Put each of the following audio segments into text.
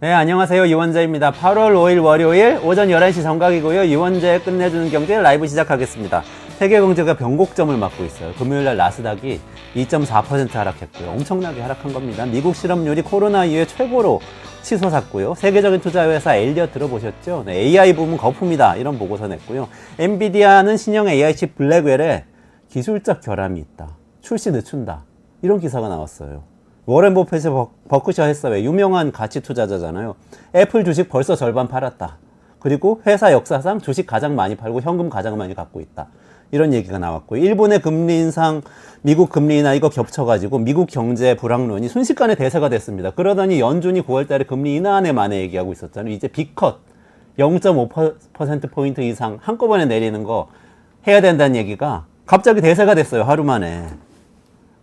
네, 안녕하세요. 이원재입니다. 8월 5일 월요일 오전 11시 정각이고요. 이원재 끝내주는 경제 라이브 시작하겠습니다. 세계 경제가 변곡점을 맞고 있어요. 금요일날 나스닥이 2.4% 하락했고요. 엄청나게 하락한 겁니다. 미국 실업률이 코로나 이후에 최고로 치솟았고요. 세계적인 투자회사 엘리엇 들어보셨죠? 네, AI 부문 거품이다. 이런 보고서 냈고요. 엔비디아는 신형 AI칩 블랙웰에 기술적 결함이 있다. 출시 늦춘다. 이런 기사가 나왔어요. 워렌 버핏의 버크셔 해서웨이 유명한 가치 투자자잖아요. 애플 주식 벌써 절반 팔았다. 그리고 회사 역사상 주식 가장 많이 팔고 현금 가장 많이 갖고 있다. 이런 얘기가 나왔고, 일본의 금리 인상, 미국 금리 인하 이거 겹쳐가지고 미국 경제 불황론이 순식간에 대세가 됐습니다. 그러더니 연준이 9월달에 금리 인하안에 만에 얘기하고 있었잖아요. 이제 B컷 0.5%포인트 이상 한꺼번에 내리는 거 해야 된다는 얘기가 갑자기 대세가 됐어요. 하루 만에.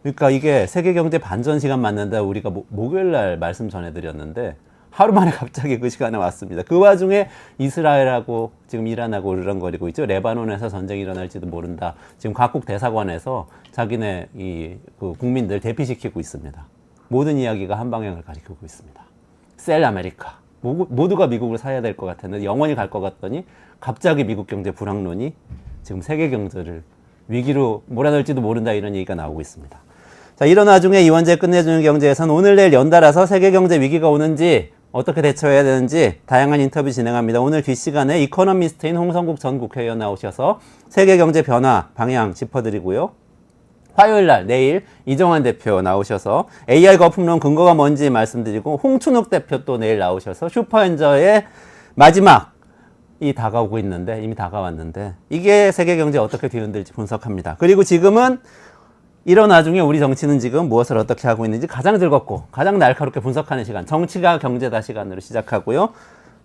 그러니까 이게 세계 경제 반전 시간 맞는다 우리가 목요일 날 말씀 전해드렸는데 하루 만에 갑자기 그 시간에 왔습니다. 그 와중에 이스라엘하고 지금 이란하고 으르렁거리고 있죠. 레바논에서 전쟁이 일어날지도 모른다. 지금 각국 대사관에서 자기네 그 국민들 대피시키고 있습니다. 모든 이야기가 한 방향을 가리키고 있습니다. 셀 아메리카. 모두가 미국을 사야 될 것 같았는데 영원히 갈 것 같더니 갑자기 미국 경제 불황론이 지금 세계 경제를 위기로 몰아넣을지도 모른다 이런 얘기가 나오고 있습니다. 자, 이런 와중에 이원재 끝내주는 경제에서는 오늘 내일 연달아서 세계 경제 위기가 오는지 어떻게 대처해야 되는지 다양한 인터뷰 진행합니다. 오늘 뒷시간에 이코노미스트인 홍성국 전 국회의원 나오셔서 세계 경제 변화 방향 짚어드리고요. 화요일 날 내일 이정환 대표 나오셔서 AI 거품론 근거가 뭔지 말씀드리고 홍춘욱 대표 또 내일 나오셔서 슈퍼엔저의 마지막 이 다가오고 있는데 이미 다가왔는데 이게 세계 경제 어떻게 뒤흔들지 분석합니다. 그리고 지금은 이런 와중에 우리 정치는 지금 무엇을 어떻게 하고 있는지 가장 즐겁고 가장 날카롭게 분석하는 시간, 정치가 경제다 시간으로 시작하고요.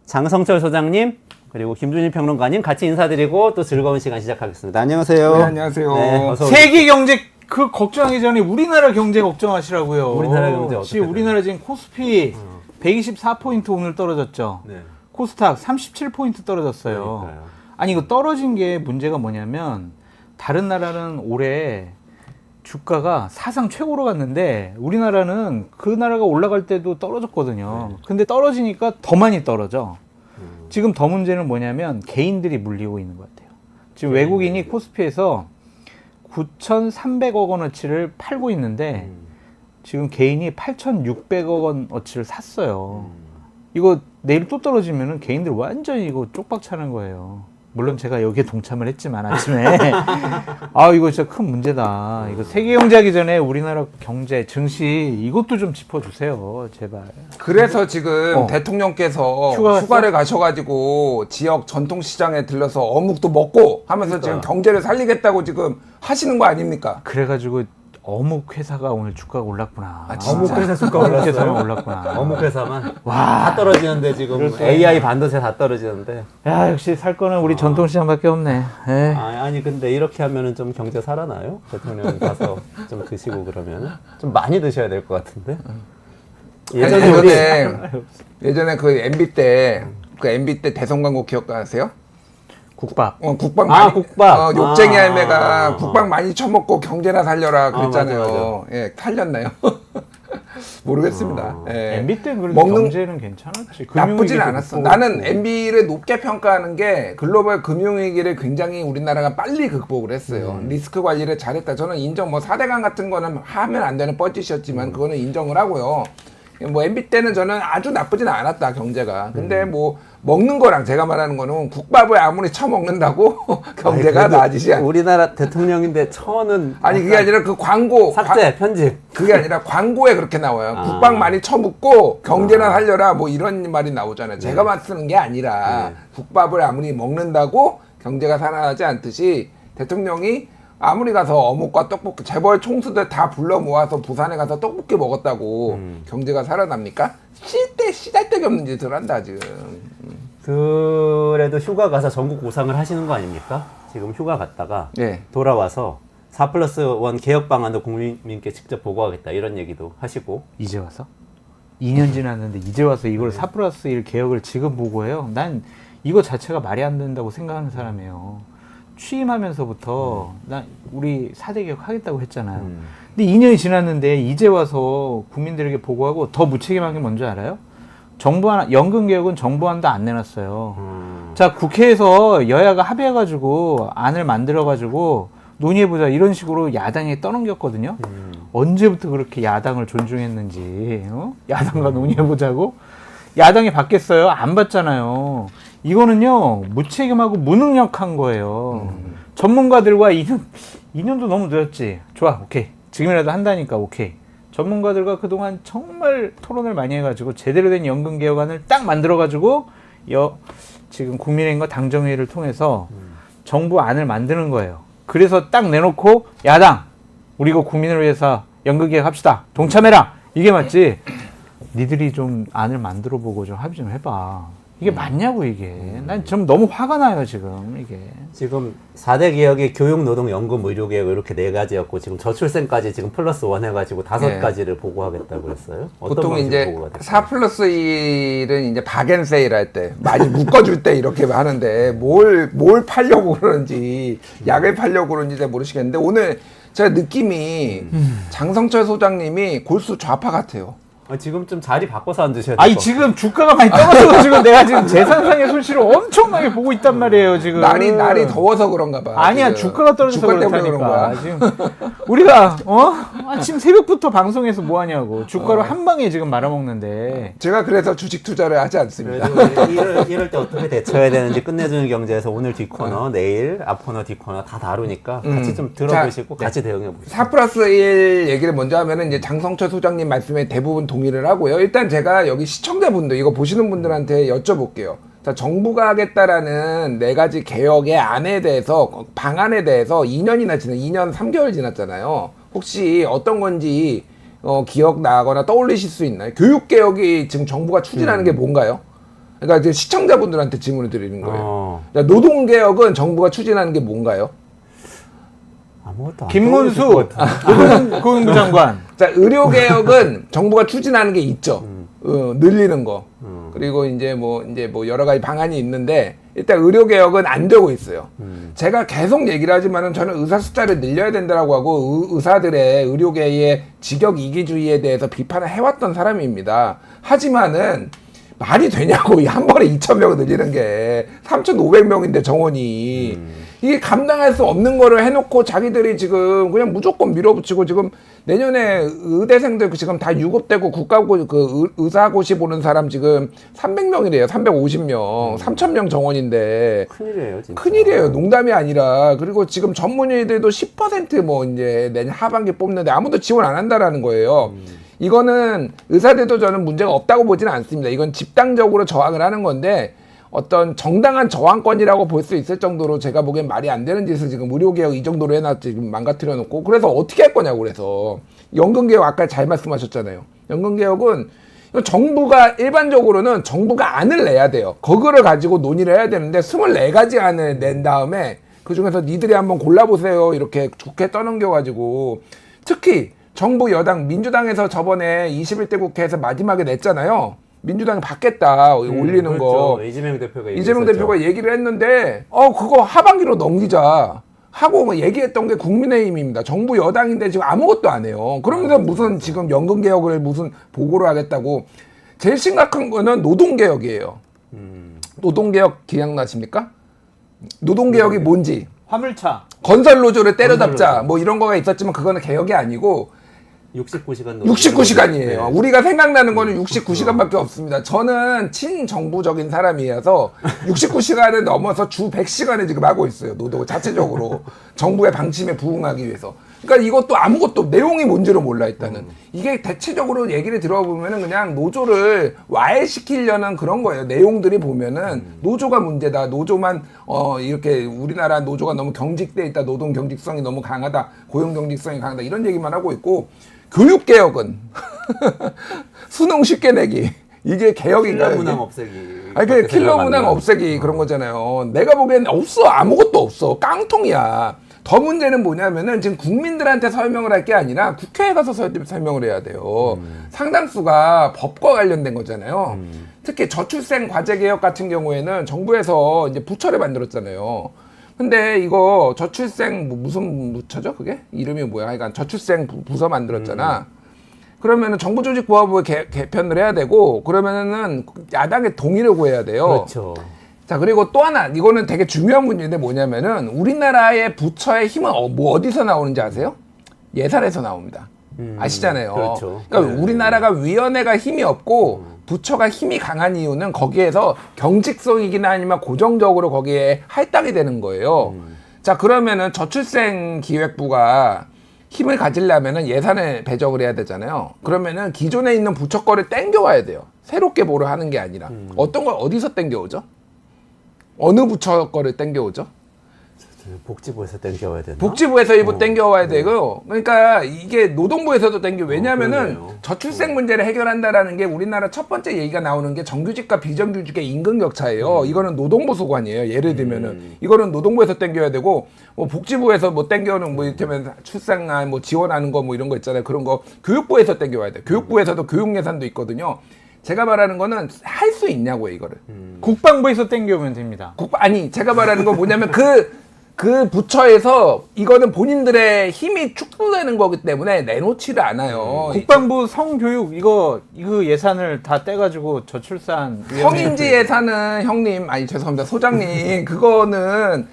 장성철 소장님 그리고 김준일 평론가님 같이 인사드리고 또 즐거운 시간 시작하겠습니다. 안녕하세요. 네, 안녕하세요. 네, 세계 경제 그 걱정하기 전에 우리나라 경제 걱정하시라고요. 우리나라 경제 어떻게 지금 우리나라 지금 코스피 124포인트 오늘 떨어졌죠. 네. 코스닥 37포인트 떨어졌어요. 그러니까요. 아니 이거 떨어진 게 문제가 뭐냐면 다른 나라는 올해 주가가 사상 최고로 갔는데 우리나라는 그 나라가 올라갈 때도 떨어졌거든요. 네. 근데 떨어지니까 더 많이 떨어져. 지금 더 문제는 뭐냐면 개인들이 물리고 있는 것 같아요. 지금 외국인이 코스피에서 9,300억 원어치를 팔고 있는데 지금 개인이 8,600억 원어치를 샀어요. 이거 내일 또 떨어지면은 개인들 완전히 이거 쪽박 차는 거예요. 물론 제가 여기에 동참을 했지만 아침에 아 이거 진짜 큰 문제다. 이거 세계 경제하기 전에 우리나라 경제 증시 이것도 좀 짚어주세요 제발. 그래서 지금 대통령께서 휴가를 가셔가지고 지역 전통시장에 들러서 어묵도 먹고 하면서 지금 경제를 살리겠다고 지금 하시는 거 아닙니까? 그래가지고 어묵 회사가 오늘 주가가 올랐구나. 어묵 회사 주가 올랐어요. 올랐구나. 어묵 회사만 다 떨어지는데 지금 AI 반도체 다 떨어지는데. 야 역시 살 거는 우리 전통시장밖에 없네. 아니 근데 이렇게 하면은 좀 경제 살아나요? 대통령 가서 좀 드시고 그러면 좀 많이 드셔야 될 것 같은데. 예전에 그 MB 때 대선 광고 기억나세요? 국밥. 국밥 많이. 국밥. 욕쟁이 할매가 국밥 많이 처먹고 경제나 살려라 그랬잖아요. 맞아. 예, 살렸나요? 모르겠습니다. 예. MB 때 그래도 경제는 괜찮았지. 나쁘진 않았어. 나는 MB를 높게 평가하는 게 글로벌 금융위기를 굉장히 우리나라가 빨리 극복을 했어요. 리스크 관리를 잘했다. 저는 인정, 4대강 같은 거는 하면 안 되는 뻔짓이었지만 그거는 인정을 하고요. MB 때는 저는 아주 나쁘진 않았다, 경제가. 근데 먹는 거랑 제가 말하는 거는 국밥을 아무리 처먹는다고 경제가 나아지지 않아. 우리나라 대통령인데 처는 아니, 그게 아니라 그 광고. 삭제, 편집. 그게 아니라 광고에 그렇게 나와요. 국밥 많이 처먹고 경제나 살려라, 이런 말이 나오잖아요. 제가 쓰는 게 아니라 국밥을 아무리 먹는다고 경제가 살아나지 않듯이 대통령이 아무리 가서 어묵과 떡볶이 재벌 총수들 다 불러 모아서 부산에 가서 떡볶이 먹었다고 경제가 살아납니까? 시달데기 없는 짓을 한다 지금. 그래도 휴가 가서 전국 구상을 하시는 거 아닙니까? 지금 휴가 갔다가 돌아와서 4+1 개혁 방안도 국민께 직접 보고하겠다 이런 얘기도 하시고. 이제 와서? 2년 지났는데 이제 와서 이걸 4+1 개혁을 지금 보고해요? 난 이거 자체가 말이 안 된다고 생각하는 사람이에요. 취임하면서부터 나 우리 4대 개혁 하겠다고 했잖아요. 근데 2년이 지났는데 이제 와서 국민들에게 보고하고 더 무책임한 게 뭔지 알아요? 정부 하나, 연금 개혁은 정부안도 안 내놨어요. 자, 국회에서 여야가 합의해가지고 안을 만들어가지고 논의해보자 이런 식으로 야당에 떠넘겼거든요. 언제부터 그렇게 야당을 존중했는지, 야당과 논의해보자고? 야당이 받겠어요? 안 받잖아요. 이거는요, 무책임하고 무능력한 거예요. 전문가들과 2년도 너무 늦었지. 좋아, 오케이. 지금이라도 한다니까, 오케이. 전문가들과 그동안 정말 토론을 많이 해가지고 제대로 된 연금 개혁안을 딱 만들어가지고 지금 국민의힘과 당정회의를 통해서 정부 안을 만드는 거예요. 그래서 딱 내놓고 야당 우리 이거 국민을 위해서 연금 개혁합시다. 동참해라. 이게 맞지. 니들이 좀 안을 만들어 보고 좀 합의 좀 해봐. 이게 맞냐고 이게. 난 좀 너무 화가 나요 지금 이게. 지금 4대 개혁이 교육, 노동, 연금, 의료 개혁 이렇게 4가지였고 지금 저출생까지 지금 플러스 1 해가지고 5가지를 보고하겠다고 그랬어요. 어떤 보통 방식으로 이제 보고가 됐어요? 4+1은 이제 박앤세일 할 때 많이 묶어줄 때 이렇게 하는데 뭘 팔려고 그러는지 약을 팔려고 그러는지 잘 모르시겠는데 오늘 제가 느낌이 장성철 소장님이 골수 좌파 같아요. 지금 좀 자리 바꿔서 앉으셔야 돼요. 아니 지금 주가가 많이 떨어져가지고 내가 지금 재산상의 손실을 엄청나게 보고 있단 말이에요 지금. 날이 더워서 그런가 봐. 아니야 지금. 주가가 떨어져서 주가 때문에 그런 그렇다니까. 거야. 지금 우리가 아침 새벽부터 방송에서 뭐 하냐고 주가를 한 방에 지금 말아먹는데. 제가 그래서 주식 투자를 하지 않습니다. 이럴 때 어떻게 대처해야 되는지 끝내주는 경제에서 오늘 뒷코너, 내일 앞코너, 뒷코너 다 다루니까 같이 좀 들어보시고 같이 대응해 보시죠. 4+1 얘기를 먼저 하면은 이제 장성철 소장님 말씀에 대부분 동의를 하고요. 일단 제가 여기 시청자분들 이거 보시는 분들한테 여쭤볼게요. 자, 정부가 하겠다라는 4가지 개혁의 안에 대해서 방안에 대해서 2년이나 2년 3개월 지났잖아요. 혹시 어떤 건지 기억나거나 떠올리실 수 있나요? 교육개혁이 지금 정부가 추진하는 게 뭔가요? 그러니까 이제 시청자분들한테 질문을 드리는 거예요. 자, 노동개혁은 정부가 추진하는 게 뭔가요? 아무것도 안 김문수 노동부 장관. 자, 의료개혁은 정부가 추진하는 게 있죠. 늘리는 거. 그리고 이제 뭐 여러 가지 방안이 있는데 일단 의료개혁은 안 되고 있어요. 제가 계속 얘기를 하지만은 저는 의사 숫자를 늘려야 된다라고 하고 의사들의 의료계의 직역 이기주의에 대해서 비판을 해왔던 사람입니다. 하지만은 말이 되냐고 한 번에 2,000명을 늘리는 게 3,500명인데 정원이 이게 감당할 수 없는 거를 해놓고 자기들이 지금 그냥 무조건 밀어붙이고 지금 내년에 의대생들 지금 다 유급되고 국가고 그 의사고시 보는 사람 지금 300명이래요. 350명, 3,000명 정원인데 큰일이에요, 진짜. 큰일이에요. 농담이 아니라. 그리고 지금 전문의들도 10% 이제 내년 하반기 뽑는데 아무도 지원 안 한다라는 거예요. 이거는 의사들도 저는 문제가 없다고 보지는 않습니다. 이건 집단적으로 저항을 하는 건데 어떤 정당한 저항권이라고 볼 수 있을 정도로 제가 보기엔 말이 안 되는 짓을 지금 의료개혁 이 정도로 해놨지 지금 망가뜨려 놓고 그래서 어떻게 할 거냐고 그래서 연금개혁 아까 잘 말씀하셨잖아요. 연금개혁은 정부가 일반적으로는 정부가 안을 내야 돼요. 그거를 가지고 논의를 해야 되는데 24가지 안을 낸 다음에 그중에서 니들이 한번 골라보세요 이렇게 좋게 떠넘겨가지고 특히 정부 여당 민주당에서 저번에 21대 국회에서 마지막에 냈잖아요. 민주당이 받겠다 올리는 그렇죠. 거 이재명 대표가 얘기를 했는데 그거 하반기로 넘기자 하고 얘기했던 게 국민의힘입니다. 정부 여당인데 지금 아무것도 안 해요. 그러면서 무슨 지금 연금개혁을 무슨 보고를 하겠다고. 제일 심각한 거는 노동개혁이에요. 노동개혁 기억나십니까? 노동개혁이 뭔지 화물차. 건설노조를 때려잡자 뭐 이런 거가 있었지만 그거는 개혁이 아니고 69시간이에요. 네. 우리가 생각나는 거는 69시간밖에 없습니다. 저는 친정부적인 사람이어서 69시간을 넘어서 주 100시간을 지금 하고 있어요. 노동 자체적으로. 정부의 방침에 부응하기 위해서. 그러니까 이것도 아무것도 내용이 뭔지를 몰라 일단은. 이게 대체적으로 얘기를 들어보면은 그냥 노조를 와해시키려는 그런 거예요. 내용들이 보면은 노조가 문제다. 노조만 이렇게 우리나라 노조가 너무 경직돼 있다. 노동 경직성이 너무 강하다. 고용 경직성이 강하다. 이런 얘기만 하고 있고 교육개혁은 수능 쉽게 내기. 이게 개혁인가요? 킬러 문항 없애기. 아니, 그 킬러 문항 없애기 그런 거잖아요. 내가 보기엔 없어. 아무것도 없어. 깡통이야. 더 문제는 뭐냐면은 지금 국민들한테 설명을 할 게 아니라 국회에 가서 설명을 해야 돼요. 상당수가 법과 관련된 거잖아요. 특히 저출생 과제 개혁 같은 경우에는 정부에서 이제 부처를 만들었잖아요. 근데 이거 저출생 무슨 부처죠? 그게 이름이 뭐야? 그러니까 저출생 부서 만들었잖아. 그러면은 정부조직보안법을 개편을 해야 되고 그러면은 야당의 동의를 구해야 돼요. 그렇죠. 자, 그리고 또 하나, 이거는 되게 중요한 문제인데 뭐냐면은 우리나라의 부처의 힘은 뭐 어디서 나오는지 아세요? 예산에서 나옵니다. 아시잖아요. 그렇죠. 그러니까 네. 우리나라가 위원회가 힘이 없고 부처가 힘이 강한 이유는 거기에서 경직성이기나 아니면 고정적으로 거기에 할당이 되는 거예요. 자, 그러면은 저출생 기획부가 힘을 가지려면은 예산을 배정을 해야 되잖아요. 그러면은 기존에 있는 부처 거를 땡겨와야 돼요. 새롭게 뭐를 하는 게 아니라. 어떤 걸 어디서 땡겨오죠? 어느 부처 거를 땡겨오죠? 복지부에서 땡겨와야 되나? 복지부에서 일부 땡겨와야 되고, 그러니까 이게 노동부에서도 땡겨. 왜냐면은 그러네요. 저출생 문제를 해결한다라는 게 우리나라 첫 번째 얘기가 나오는 게 정규직과 비정규직의 임금 격차예요. 이거는 노동부 소관이에요. 예를 들면은 이거는 노동부에서 땡겨야 되고, 뭐 복지부에서 뭐 땡겨는 뭐 이를테면 출생아 뭐 지원하는 거 뭐 이런 거 있잖아요. 그런 거 교육부에서 땡겨와야 돼. 교육부에서도 교육 예산도 있거든요. 제가 말하는 거는 할 수 있냐고요, 이거를. 국방부에서 땡겨오면 됩니다. 아니, 제가 말하는 건 뭐냐면 그 부처에서 이거는 본인들의 힘이 축소되는 거기 때문에 내놓지를 않아요. 국방부 성교육 이거 예산을 다 떼가지고 저출산 성인지 예산은 형님, 아니 죄송합니다, 소장님, 그거는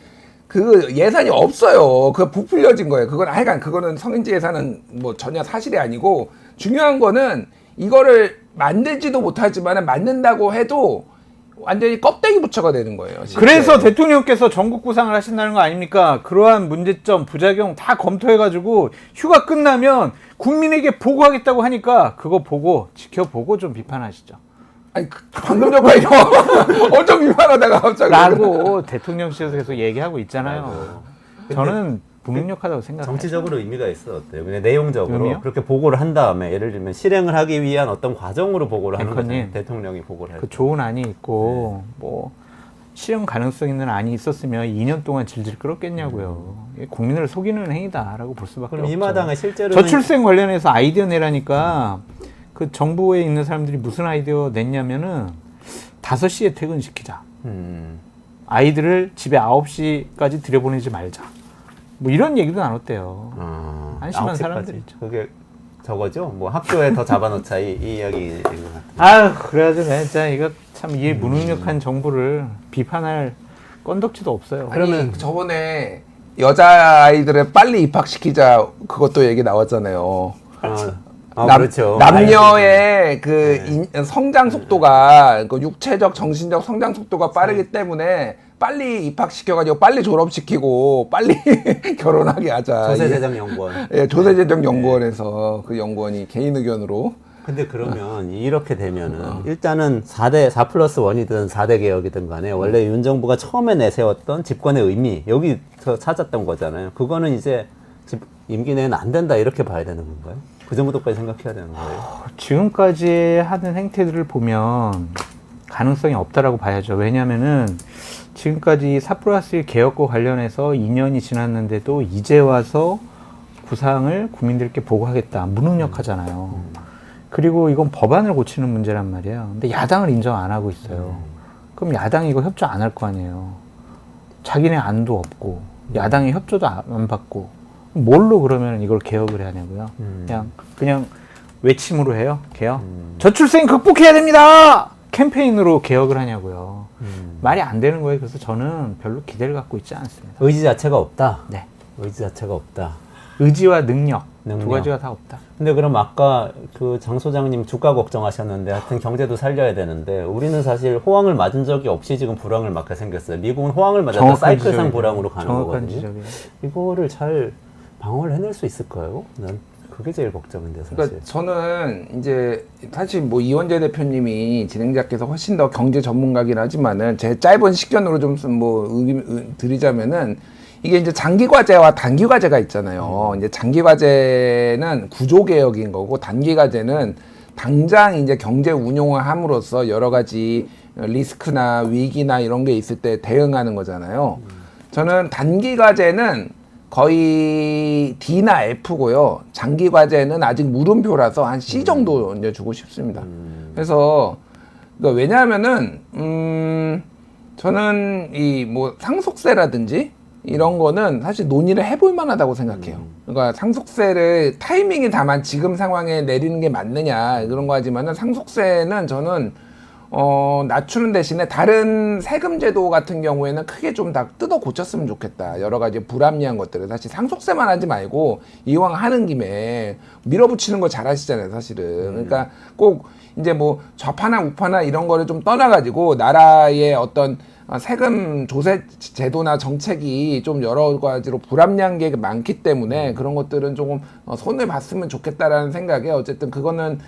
그 예산이 없어요. 그거 부풀려진 거예요. 그건 하여간 그거는 성인지 예산은 뭐 전혀 사실이 아니고 중요한 거는 이거를 만들지도 못하지만 만든다고 해도 완전히 껍데기 부처가 되는 거예요. 실제. 그래서 대통령께서 전국 구상을 하신다는 거 아닙니까? 그러한 문제점, 부작용 다 검토해가지고 휴가 끝나면 국민에게 보고하겠다고 하니까 그거 보고 지켜보고 좀 비판하시죠. 아니 방금 전까지 엄청 비판하다가 갑자기 라고 대통령실에서 계속 얘기하고 있잖아요. 저는 무능력하다고 생각해요. 정치적으로 의미가 있어 어때요? 그냥 내용적으로 의미요? 그렇게 보고를 한 다음에 예를 들면 실행을 하기 위한 어떤 과정으로 보고를 하는 거죠. 앵커님, 대통령이 보고를 할 그 때. 좋은 안이 있고 뭐 실현 가능성 있는 안이 있었으면 2년 동안 질질 끌었겠냐고요. 이게 국민을 속이는 행위다라고 볼 수밖에 그럼 없죠. 이 마당에 실제로는 저출생 관련해서 아이디어 내라니까 그 정부에 있는 사람들이 무슨 아이디어 냈냐면은 5시에 퇴근시키자. 아이들을 집에 9시까지 들여보내지 말자. 뭐 이런 얘기도 나눴대요. 한심한 9시까지. 사람들이죠. 그게 저거죠? 뭐 학교에 더 잡아놓자 이 이야기인 것 같아요. 아유, 그래가지고 내가 진짜 이거 참 이 무능력한 정부를 비판할 건덕지도 없어요. 그러면 저번에 여자 아이들을 빨리 입학시키자 그것도 얘기 나왔잖아요. 그렇죠. 남녀의 그 성장 속도가 그 육체적 정신적 성장 속도가 빠르기 때문에 빨리 입학시켜가지고 빨리 졸업시키고 빨리 결혼하게 하자. 조세재정연구원. 예, 조세재정연구원에서 그 연구원이 개인 의견으로. 근데 그러면 이렇게 되면은 일단은 4+1이든 4대 개혁이든 간에 원래 윤 정부가 처음에 내세웠던 집권의 의미 여기서 찾았던 거잖아요. 그거는 이제 임기 내에는 안 된다 이렇게 봐야 되는 건가요? 그 정도까지 생각해야 되는 거예요? 지금까지 하는 행태들을 보면 가능성이 없다라고 봐야죠. 왜냐면은 지금까지 4+1 개혁과 관련해서 2년이 지났는데도 이제 와서 구상을 국민들께 보고하겠다. 무능력하잖아요. 그리고 이건 법안을 고치는 문제란 말이에요. 근데 야당을 인정 안 하고 있어요. 그럼 야당이 이거 협조 안 할 거 아니에요. 자기네 안도 없고 야당이 협조도 안 받고 뭘로 그러면 이걸 개혁을 해야 하냐고요. 그냥 외침으로 해요. 개혁. 저출생 극복해야 됩니다. 캠페인으로 개혁을 하냐고요. 말이 안 되는 거예요. 그래서 저는 별로 기대를 갖고 있지 않습니다. 의지 자체가 없다. 네. 의지 자체가 없다. 의지와 능력. 두 능력. 가지가 다 없다. 근데 그럼 아까 그 장 소장님 주가 걱정하셨는데 하여튼 경제도 살려야 되는데 우리는 사실 호황을 맞은 적이 없이 지금 불황을 맞게 생겼어요. 미국은 호황을 맞았다 정확한 사이클상 지적이에요. 불황으로 가는 정확한 거거든요. 지적이에요. 이거를 잘 방어를 해낼 수 있을까요? 난 그게 제일 걱정인데 사실. 그러니까 저는 이제 사실 뭐 이원재 대표님이 진행자께서 훨씬 더 경제 전문가긴 하지만은 제 짧은 식견으로 좀 뭐 드리자면은 이게 이제 장기 과제와 단기 과제가 있잖아요. 이제 장기 과제는 구조 개혁인 거고 단기 과제는 당장 이제 경제 운용을 함으로써 여러 가지 리스크나 위기나 이런 게 있을 때 대응하는 거잖아요. 저는 단기 과제는 거의 D나 F고요. 장기 과제는 아직 물음표라서 한 C 정도 이제 주고 싶습니다. 그래서 그러니까 왜냐하면은 저는 이 뭐 상속세라든지 이런 거는 사실 논의를 해볼 만하다고 생각해요. 그러니까 상속세를 타이밍이 다만 지금 상황에 내리는 게 맞느냐 그런 거 하지만은 상속세는 저는 낮추는 대신에 다른 세금 제도 같은 경우에는 크게 좀 다 뜯어 고쳤으면 좋겠다. 여러 가지 불합리한 것들을 사실 상속세만 하지 말고 이왕 하는 김에 밀어붙이는 거 잘하시잖아요, 사실은. 그러니까 꼭 이제 뭐 좌파나 우파나 이런 거를 좀 떠나가지고 나라의 어떤 세금 조세 제도나 정책이 좀 여러 가지로 불합리한 게 많기 때문에 그런 것들은 조금 손을 봤으면 좋겠다라는 생각에 어쨌든 그거는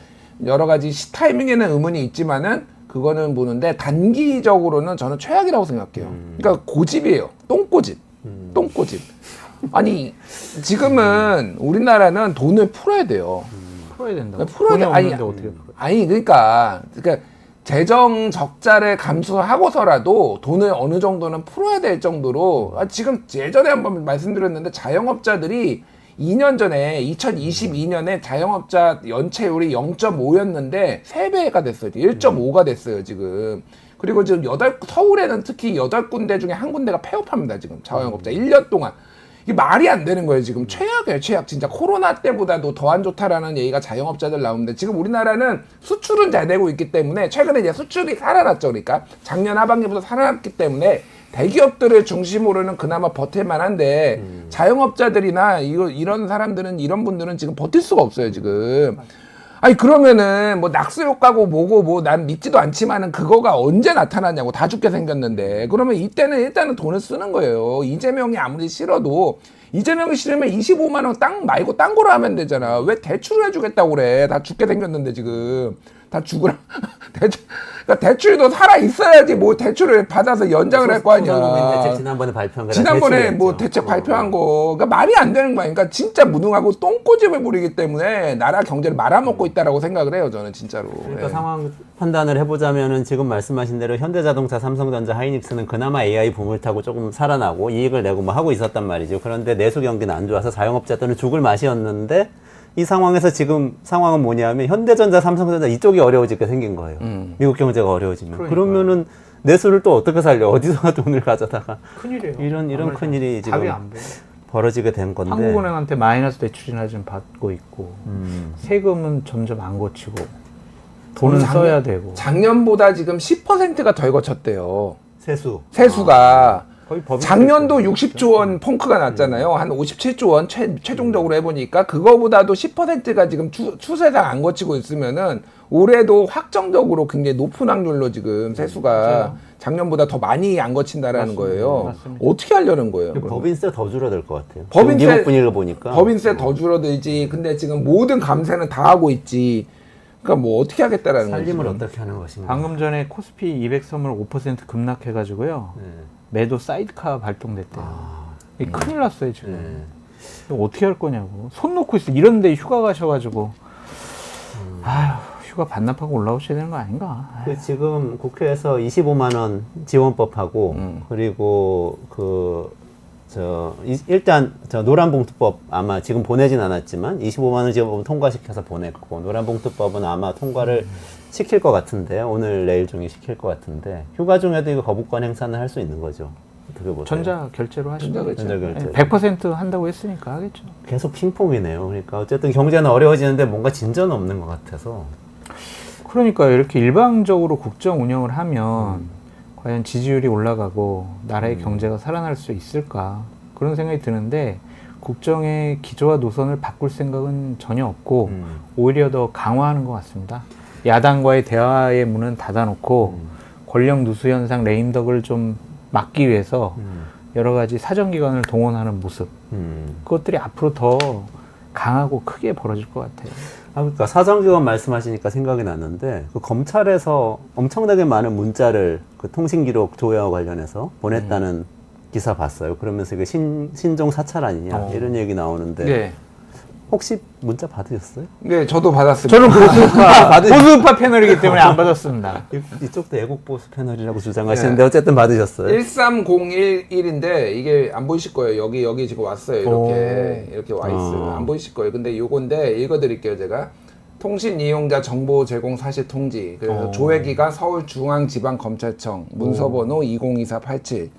여러 가지 타이밍에는 의문이 있지만은 그거는 보는데 단기적으로는 저는 최악이라고 생각해요. 그러니까 고집이에요. 똥꼬집. 똥꼬집. 아니 지금은 우리나라는 돈을 풀어야 돼요. 풀어야 된다고. 풀어야 돼. 돈이 없는데 어떻게 풀어요? 아니 그러니까 재정 적자를 감수하고서라도 돈을 어느 정도는 풀어야 될 정도로 지금 예전에 한번 말씀드렸는데 자영업자들이 2년 전에 2022년에 자영업자 연체율이 0.5였는데 3배가 됐어요. 1.5가 됐어요, 지금. 그리고 지금 서울에는 특히 8군데 중에 한 군데가 폐업합니다, 지금. 자영업자 1년 동안. 이게 말이 안 되는 거예요, 지금. 최악이에요, 최악. 진짜 코로나 때보다도 더 안 좋다라는 얘기가 자영업자들 나오는데 지금 우리나라는 수출은 잘 되고 있기 때문에 최근에 이제 수출이 살아났죠. 그러니까 작년 하반기부터 살아났기 때문에 대기업들을 중심으로는 그나마 버틸만 한데 자영업자들이나 이런 사람들은 이런 분들은 지금 버틸 수가 없어요 지금. 아니 그러면은 뭐 낙수 효과고 뭐고 뭐 난 믿지도 않지만은 그거가 언제 나타나냐고. 다 죽게 생겼는데 그러면 이때는 일단은 돈을 쓰는 거예요. 이재명이 아무리 싫어도 이재명이 싫으면 25만 원 땅 말고 딴 거로 하면 되잖아. 왜 대출을 해주겠다고 그래. 다 죽게 생겼는데 지금. 다 죽으라. 그러니까 대출도 살아 있어야지 뭐 대출을 받아서 연장을 할 거 아니야. 대책 지난번에 발표한 거. 지난번에 뭐 대책 발표한 거. 그러니까 말이 안 되는 거야. 그러니까 진짜 무능하고 똥꼬집을 부리기 때문에 나라 경제를 말아먹고 있다라고 생각을 해요. 저는 진짜로. 그러니까 예. 상황 판단을 해보자면은 지금 말씀하신 대로 현대자동차, 삼성전자, 하이닉스는 그나마 AI 붐을 타고 조금 살아나고 이익을 내고 뭐 하고 있었단 말이죠. 그런데 내수 경기는 안 좋아서 자영업자들은 죽을 맛이었는데 이 상황에서 지금 상황은 뭐냐면 현대전자, 삼성전자 이쪽이 어려워지게 생긴 거예요. 미국 경제가 어려워지면. 그러면은 내수를 또 어떻게 살려? 어디서 돈을 가져다가 큰일이에요. 이런 큰일이 답이 지금 안 돼. 벌어지게 된 건데. 한국은행한테 마이너스 대출이나 좀 받고 있고 세금은 점점 안 고치고 돈은 써야 되고 작년보다 지금 10%가 덜 거쳤대요. 세수가 거의 법인 작년도 60조 원 펑크가 났잖아요. 한 57조 원 최종적으로 해보니까 그거보다도 10%가 지금 추세상 안 거치고 있으면은 올해도 확정적으로 굉장히 높은 확률로 지금 세수가 작년보다 더 많이 안 거친다라는 거예요. 맞습니다. 어떻게 하려는 거예요? 그러면? 법인세 더 줄어들 것 같아요. 법인세- 미국 분위기를 보니까 법인세 더 줄어들지. 근데 지금 모든 감세는 다 하고 있지. 그러니까 뭐 어떻게 하겠다라는 거지. 살림을 지금. 어떻게 하는 것인가. 방금 전에 코스피 200선물 5% 급락해가지고요. 네. 매도 사이드카 발동됐대요. 이게 큰일 났어요 지금. 네. 이거 어떻게 할 거냐고. 손 놓고 있어. 이런데 휴가 가셔가지고. 아휴 휴가 반납하고 올라오셔야 되는 거 아닌가. 그 지금 국회에서 25만 원 지원법하고 그리고 일단 노란봉투법 아마 지금 보내진 않았지만 25만 원 지원법은 통과시켜서 보냈고 노란봉투법은 아마 통과를 시킬 것 같은데 오늘 내일 중에 시킬 것 같은데 휴가 중에도 이거 거부권 행사는 할 수 있는 거죠. 어떻게 보세요? 전자 결제로 하시면 전자결제. 100% 한다고 했으니까 하겠죠. 계속 핑퐁이네요. 그러니까 어쨌든 경제는 어려워지는데 뭔가 진전 없는 것 같아서. 그러니까 이렇게 일방적으로 국정 운영을 하면 과연 지지율이 올라가고 나라의 경제가 살아날 수 있을까 그런 생각이 드는데 국정의 기조와 노선을 바꿀 생각은 전혀 없고 오히려 더 강화하는 것 같습니다. 야당과의 대화의 문은 닫아놓고 권력 누수 현상 레임덕을 좀 막기 위해서 여러 가지 사정기관을 동원하는 모습 그것들이 앞으로 더 강하고 크게 벌어질 것 같아요. 그러니까 사정기관 말씀하시니까 생각이 났는데 그 검찰에서 엄청나게 많은 문자를 그 통신기록 조회와 관련해서 보냈다는 기사 봤어요. 그러면서 이게 신종 사찰 아니냐 이런 얘기 나오는데 네. 혹시 문자 받으셨어요? 네, 저도 받았습니다. 저는 보수우파 패널이기 때문에 안 받았습니다. 이쪽도 애국보수 패널이라고 주장하시는데 어쨌든 받으셨어요? 13011인데 이게 안 보이실 거예요. 여기 지금 왔어요. 이렇게 와 있어요. 안 보이실 거예요. 근데 요건데 읽어드릴게요. 제가 통신 이용자 정보 제공 사실 통지. 그래서 조회기가 서울중앙지방검찰청 문서번호 202487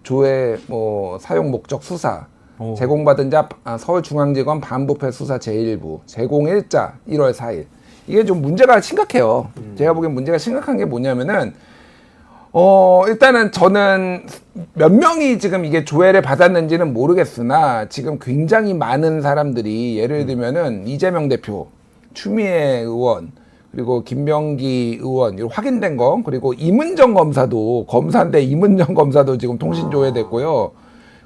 조회 사용 목적 수사. 오. 제공받은 자 서울중앙지검 반부패 수사 제1부 제공일자 1월 4일. 이게 좀 문제가 심각해요. 제가 보기엔 문제가 심각한 게 뭐냐면은 일단은 저는 몇 명이 지금 이게 조회를 받았는지는 모르겠으나 지금 굉장히 많은 사람들이 예를 들면은 이재명 대표, 추미애 의원, 그리고 김병기 의원, 이거 확인된 거, 그리고 임은정 검사도, 검사인데 임은정 검사도 지금 통신 조회됐고요.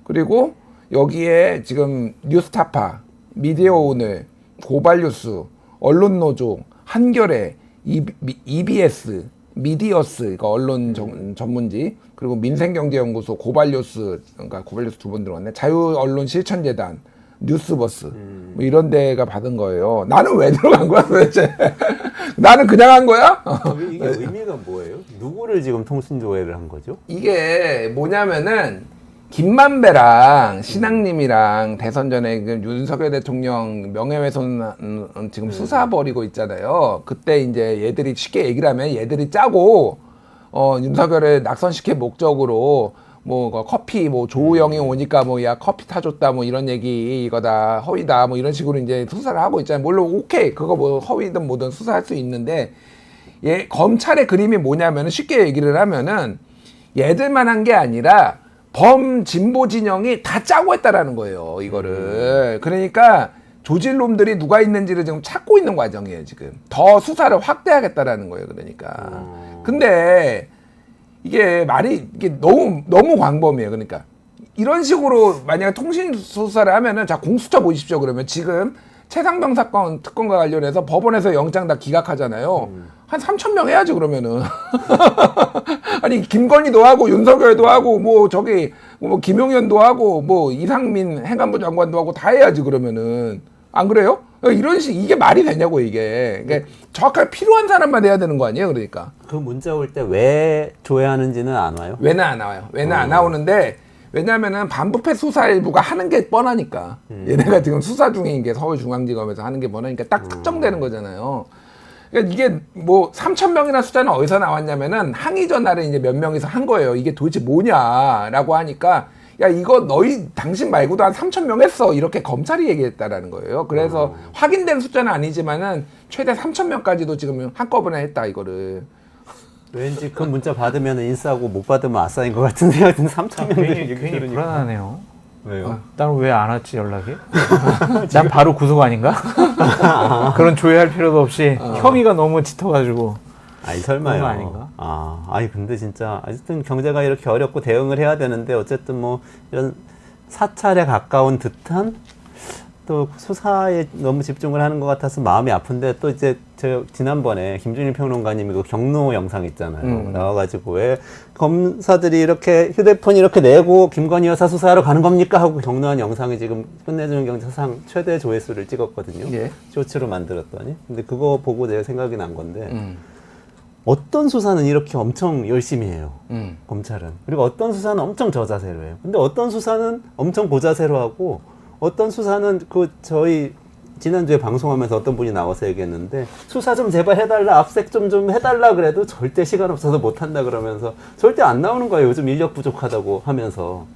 그리고 여기에 지금 뉴스타파, 미디어 오늘, 고발뉴스, 언론노조, 한겨레, EBS, 미디어스, 그러니까 언론 전문지, 그리고 민생경제연구소, 고발뉴스, 그러니까 고발뉴스 2번 들어갔네. 자유언론실천재단, 뉴스버스, 뭐 이런 데가 받은 거예요. 나는 왜 들어간 거야 도대체? 나는 그냥 한 거야? 이게 의미가 뭐예요? 누구를 지금 통신조회를 한 거죠? 이게 뭐냐면은 김만배랑 신앙님이랑 대선 전에 그 윤석열 대통령 명예훼손 지금 수사 벌이고 있잖아요. 그때 이제 얘들이 쉽게 얘기를 하면 얘들이 짜고 윤석열을 낙선시킬 목적으로 뭐 커피 뭐 조우영이 오니까 뭐 야 커피 타줬다 뭐 이런 얘기 이거다 허위다 뭐 이런 식으로 이제 수사를 하고 있잖아요. 물론 오케이 그거 뭐 허위든 뭐든 수사할 수 있는데 검찰의 그림이 뭐냐면은 쉽게 얘기를 하면은 얘들만 한 게 아니라 범진보 진영이 다 짜고 했다라는 거예요, 이거를. 그러니까 조질놈들이 누가 있는지를 지금 찾고 있는 과정이에요, 지금. 더 수사를 확대하겠다라는 거예요, 그러니까. 근데 이게 너무 광범위해요, 그러니까. 이런 식으로 만약에 통신 수사를 하면은 자, 공수처 보십시오, 그러면 지금 최상병 사건 특검과 관련해서 법원에서 영장 다 기각하잖아요. 한 3,000명 해야지 그러면은. 아니 김건희도 하고 윤석열도 하고 뭐 저기 뭐 김용현도 하고 뭐 이상민 행안부 장관도 하고 다 해야지 그러면은. 안 그래요? 이런 이게 말이 되냐고 이게. 그러니까 정확하게 필요한 사람만 해야 되는 거 아니에요, 그러니까. 그 문자 올 때 왜 조회하는지는 안 와요? 왜는 안 나와요. 왜는 안 나오는데 왜냐면은 반부패 수사일부가 하는 게 뻔하니까. 얘네가 지금 수사 중인 게 서울중앙지검에서 하는 게 뻔하니까 딱 특정되는 거잖아요. 그러니까 이게 뭐 3,000명이나 숫자는 어디서 나왔냐면은 항의 전화를 이제 몇 명이서 한 거예요. 이게 도대체 뭐냐라고 하니까 야 이거 당신 말고도 한 3,000명 했어 이렇게 검찰이 얘기했다라는 거예요. 그래서 확인된 숫자는 아니지만은 최대 3,000명까지도 지금 한꺼번에 했다 이거를. 왠지 그 문자 받으면 인싸고 못 받으면 아싸인 것 같은 생각이 드는 3,000명들이 괜히 불안하네요. 왜요? 나는 왜 안 왔지 연락이? 난 바로 구속 아닌가? 그런 조회할 필요도 없이 혐의가 너무 짙어가지고. 아니 설마요. 그런 거 아닌가? 아니 근데 진짜 어쨌든 경제가 이렇게 어렵고 대응을 해야 되는데 어쨌든 뭐 이런 사찰에 가까운 듯한 또 수사에 너무 집중을 하는 것 같아서 마음이 아픈데 또 이제 저 지난번에 김준일 평론가님이 그 경로 영상 있잖아요. 나와가지고 왜 검사들이 이렇게 휴대폰 이렇게 내고 김건희 여사 수사하러 가는 겁니까 하고 경로한 영상이 지금 끝내주는 경제사상 최대 조회수를 찍었거든요. 예. 쇼츠로 만들었더니. 근데 그거 보고 내가 생각이 난 건데 어떤 수사는 이렇게 엄청 열심히 해요. 검찰은. 그리고 어떤 수사는 엄청 저자세로 해요. 근데 어떤 수사는 엄청 고자세로 하고 어떤 수사는 저희 지난주에 방송하면서 어떤 분이 나와서 얘기했는데 수사 좀 제발 해달라 압색 좀 해달라 그래도 절대 시간 없어서 못한다 그러면서 절대 안 나오는 거예요. 요즘 인력 부족하다고 하면서.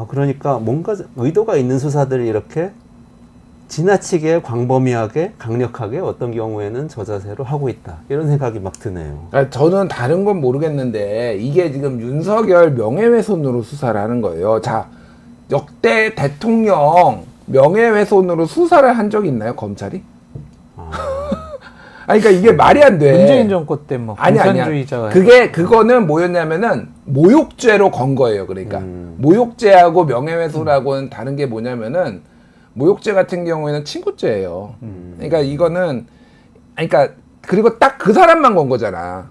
그러니까 뭔가 의도가 있는 수사들을 이렇게 지나치게 광범위하게 강력하게 어떤 경우에는 저자세로 하고 있다 이런 생각이 막 드네요. 저는 다른 건 모르겠는데 이게 지금 윤석열 명예훼손으로 수사를 하는 거예요. 자, 역대 대통령 명예훼손으로 수사를 한 적이 있나요, 검찰이? 아니, 그러니까 이게 말이 안 돼. 문재인 정권 때 뭐 공산주의자가 그거는 뭐였냐면은 모욕죄로 건 거예요. 그러니까 모욕죄하고 명예훼손하고는 다른 게 뭐냐면은 모욕죄 같은 경우에는 친구죄예요. 그러니까 이거는 그러니까 그리고 딱 그 사람만 건 거잖아.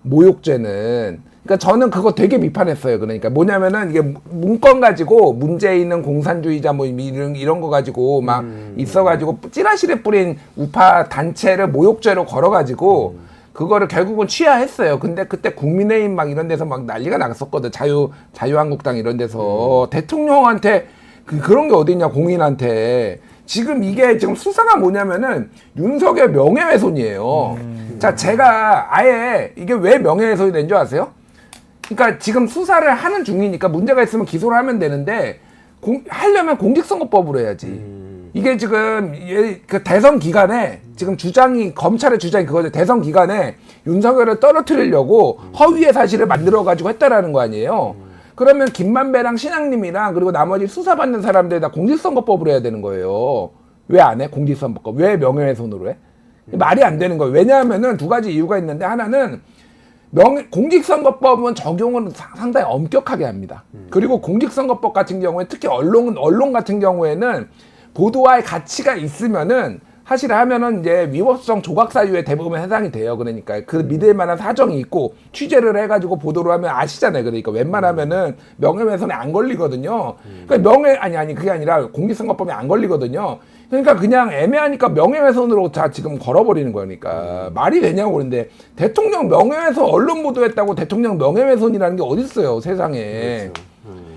모욕죄는. 그러니까 저는 그거 되게 비판했어요. 그러니까 뭐냐면은 이게 문건 가지고 문제 있는 공산주의자 뭐 이런 거 가지고 막 있어가지고 찌라시를 뿌린 우파 단체를 모욕죄로 걸어가지고 그거를 결국은 취하했어요. 근데 그때 국민의힘 막 이런 데서 막 난리가 났었거든. 자유한국당 이런 데서 대통령한테 그런 게 어딨냐 공인한테. 지금 이게 지금 수사가 뭐냐면은 윤석열 명예훼손이에요. 자, 제가 아예 이게 왜 명예훼손이 된 줄 아세요? 그러니까 지금 수사를 하는 중이니까 문제가 있으면 기소를 하면 되는데 하려면 공직선거법으로 해야지. 이게 지금 그 대선 기간에 지금 검찰의 주장이 그거죠. 대선 기간에 윤석열을 떨어뜨리려고 허위의 사실을 만들어가지고 했다라는 거 아니에요. 그러면 김만배랑 신앙님이랑 그리고 나머지 수사받는 사람들 다 공직선거법으로 해야 되는 거예요. 왜 안 해? 공직선거법. 왜 명예훼손으로 해? 말이 안 되는 거예요. 왜냐하면은 두 가지 이유가 있는데 하나는 공직선거법은 적용은 상당히 엄격하게 합니다. 그리고 공직선거법 같은 경우에 특히 언론 같은 경우에는 보도할 가치가 있으면은 사실 하면은 이제 위법성 조각 사유에 대부분 해당이 돼요. 그러니까 그 믿을 만한 사정이 있고 취재를 해가지고 보도를 하면 아시잖아요. 그러니까 웬만하면은 명예훼손에 안 걸리거든요. 그러니까 그게 아니라 공직선거법에 안 걸리거든요. 그러니까 그냥 애매하니까 명예훼손으로 지금 걸어버리는 거니까 말이 되냐고. 그런데 대통령 명예훼손 언론 보도했다고 대통령 명예훼손이라는 게 어딨어요 세상에. 그렇죠.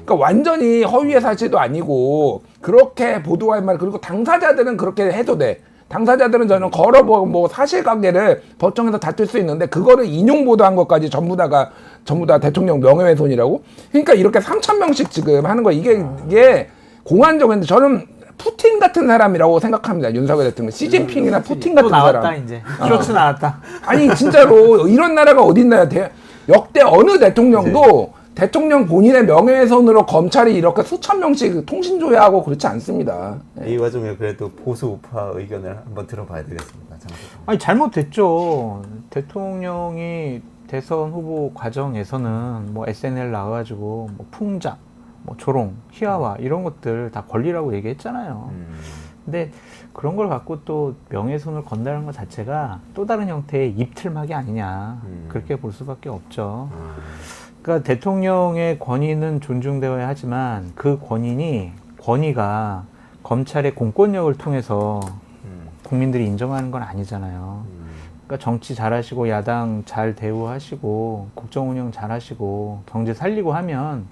그러니까 완전히 허위의 사실도 아니고 그렇게 보도할 말. 그리고 당사자들은 그렇게 해도 돼. 당사자들은 저는 뭐 사실관계를 법정에서 다툴 수 있는데 그거를 인용 보도한 것까지 전부 다 대통령 명예훼손이라고. 그러니까 이렇게 3,000명씩 지금 하는 거 이게 공안적인데 저는 푸틴 같은 사람이라고 생각합니다. 윤석열 대통령. 시진핑이나 푸틴 같은 나왔다, 사람. 이제. 쇼츠 나왔다. 아니 진짜로 이런 나라가 어딨나요? 역대 어느 대통령도 대통령 본인의 명예훼손으로 검찰이 이렇게 수천 명씩 통신 조회하고 그렇지 않습니다. 이 와중에 그래도 보수 우파 의견을 한번 들어봐야 되겠습니다. 아니 잘못됐죠. 대통령이 대선 후보 과정에서는 뭐 SNL 나와가지고 뭐 풍자, 뭐 조롱, 희화화 이런 것들 다 권리라고 얘기했잖아요. 근데 그런 걸 갖고 또 명예훼손을 건다는 것 자체가 또 다른 형태의 입틀막이 아니냐 그렇게 볼 수밖에 없죠. 그러니까 대통령의 권위는 존중되어야 하지만 그 권위가 검찰의 공권력을 통해서 국민들이 인정하는 건 아니잖아요. 그러니까 정치 잘하시고 야당 잘 대우하시고 국정 운영 잘하시고 경제 살리고 하면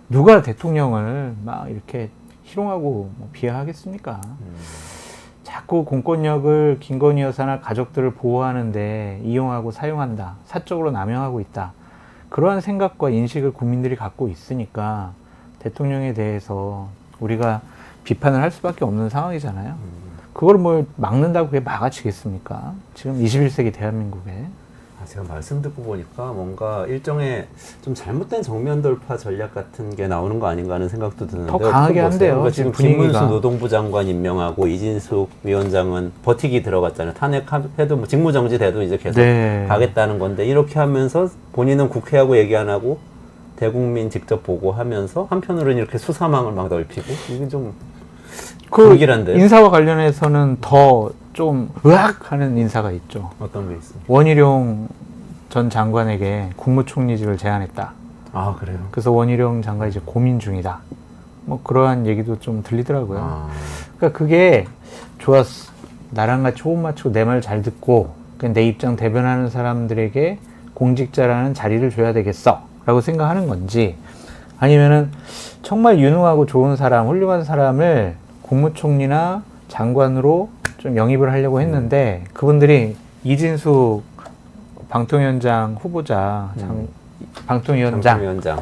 누가 대통령을 막 이렇게 희롱하고 뭐 비하하겠습니까? 자꾸 공권력을 김건희 여사나 가족들을 보호하는데 이용하고 사용한다. 사적으로 남용하고 있다. 그러한 생각과 인식을 국민들이 갖고 있으니까 대통령에 대해서 우리가 비판을 할 수밖에 없는 상황이잖아요. 그걸 뭘 막는다고 그게 막아지겠습니까? 지금 21세기 대한민국에. 제가 말씀 듣고 보니까 뭔가 일종의 좀 잘못된 정면 돌파 전략 같은 게 나오는 거 아닌가 하는 생각도 드는데 더 강하게 한대요. 그러니까 지금 분위기가. 김문수 노동부 장관 임명하고 이진숙 위원장은 버티기 들어갔잖아요. 탄핵해도 뭐 직무정지돼도 이제 계속 가겠다는 건데 이렇게 하면서 본인은 국회하고 얘기 안 하고 대국민 직접 보고하면서 한편으로는 이렇게 수사망을 막 넓히고 이게 좀 불길한데요. 인사와 관련해서는 더 좀 의학하는 인사가 있죠. 어떤 게 있어요? 원희룡 전 장관에게 국무총리직을 제안했다. 아 그래요? 그래서 원희룡 장관이 이제 고민 중이다. 뭐 그러한 얘기도 좀 들리더라고요. 그러니까 그게 좋았어. 나랑 같이 호흡 맞추고 내 말 잘 듣고 내 입장 대변하는 사람들에게 공직자라는 자리를 줘야 되겠어 라고 생각하는 건지, 아니면은 정말 유능하고 좋은 사람, 훌륭한 사람을 국무총리나 장관으로 좀 영입을 하려고 했는데 그분들이 이진숙 방통위원장 후보자 방통위원장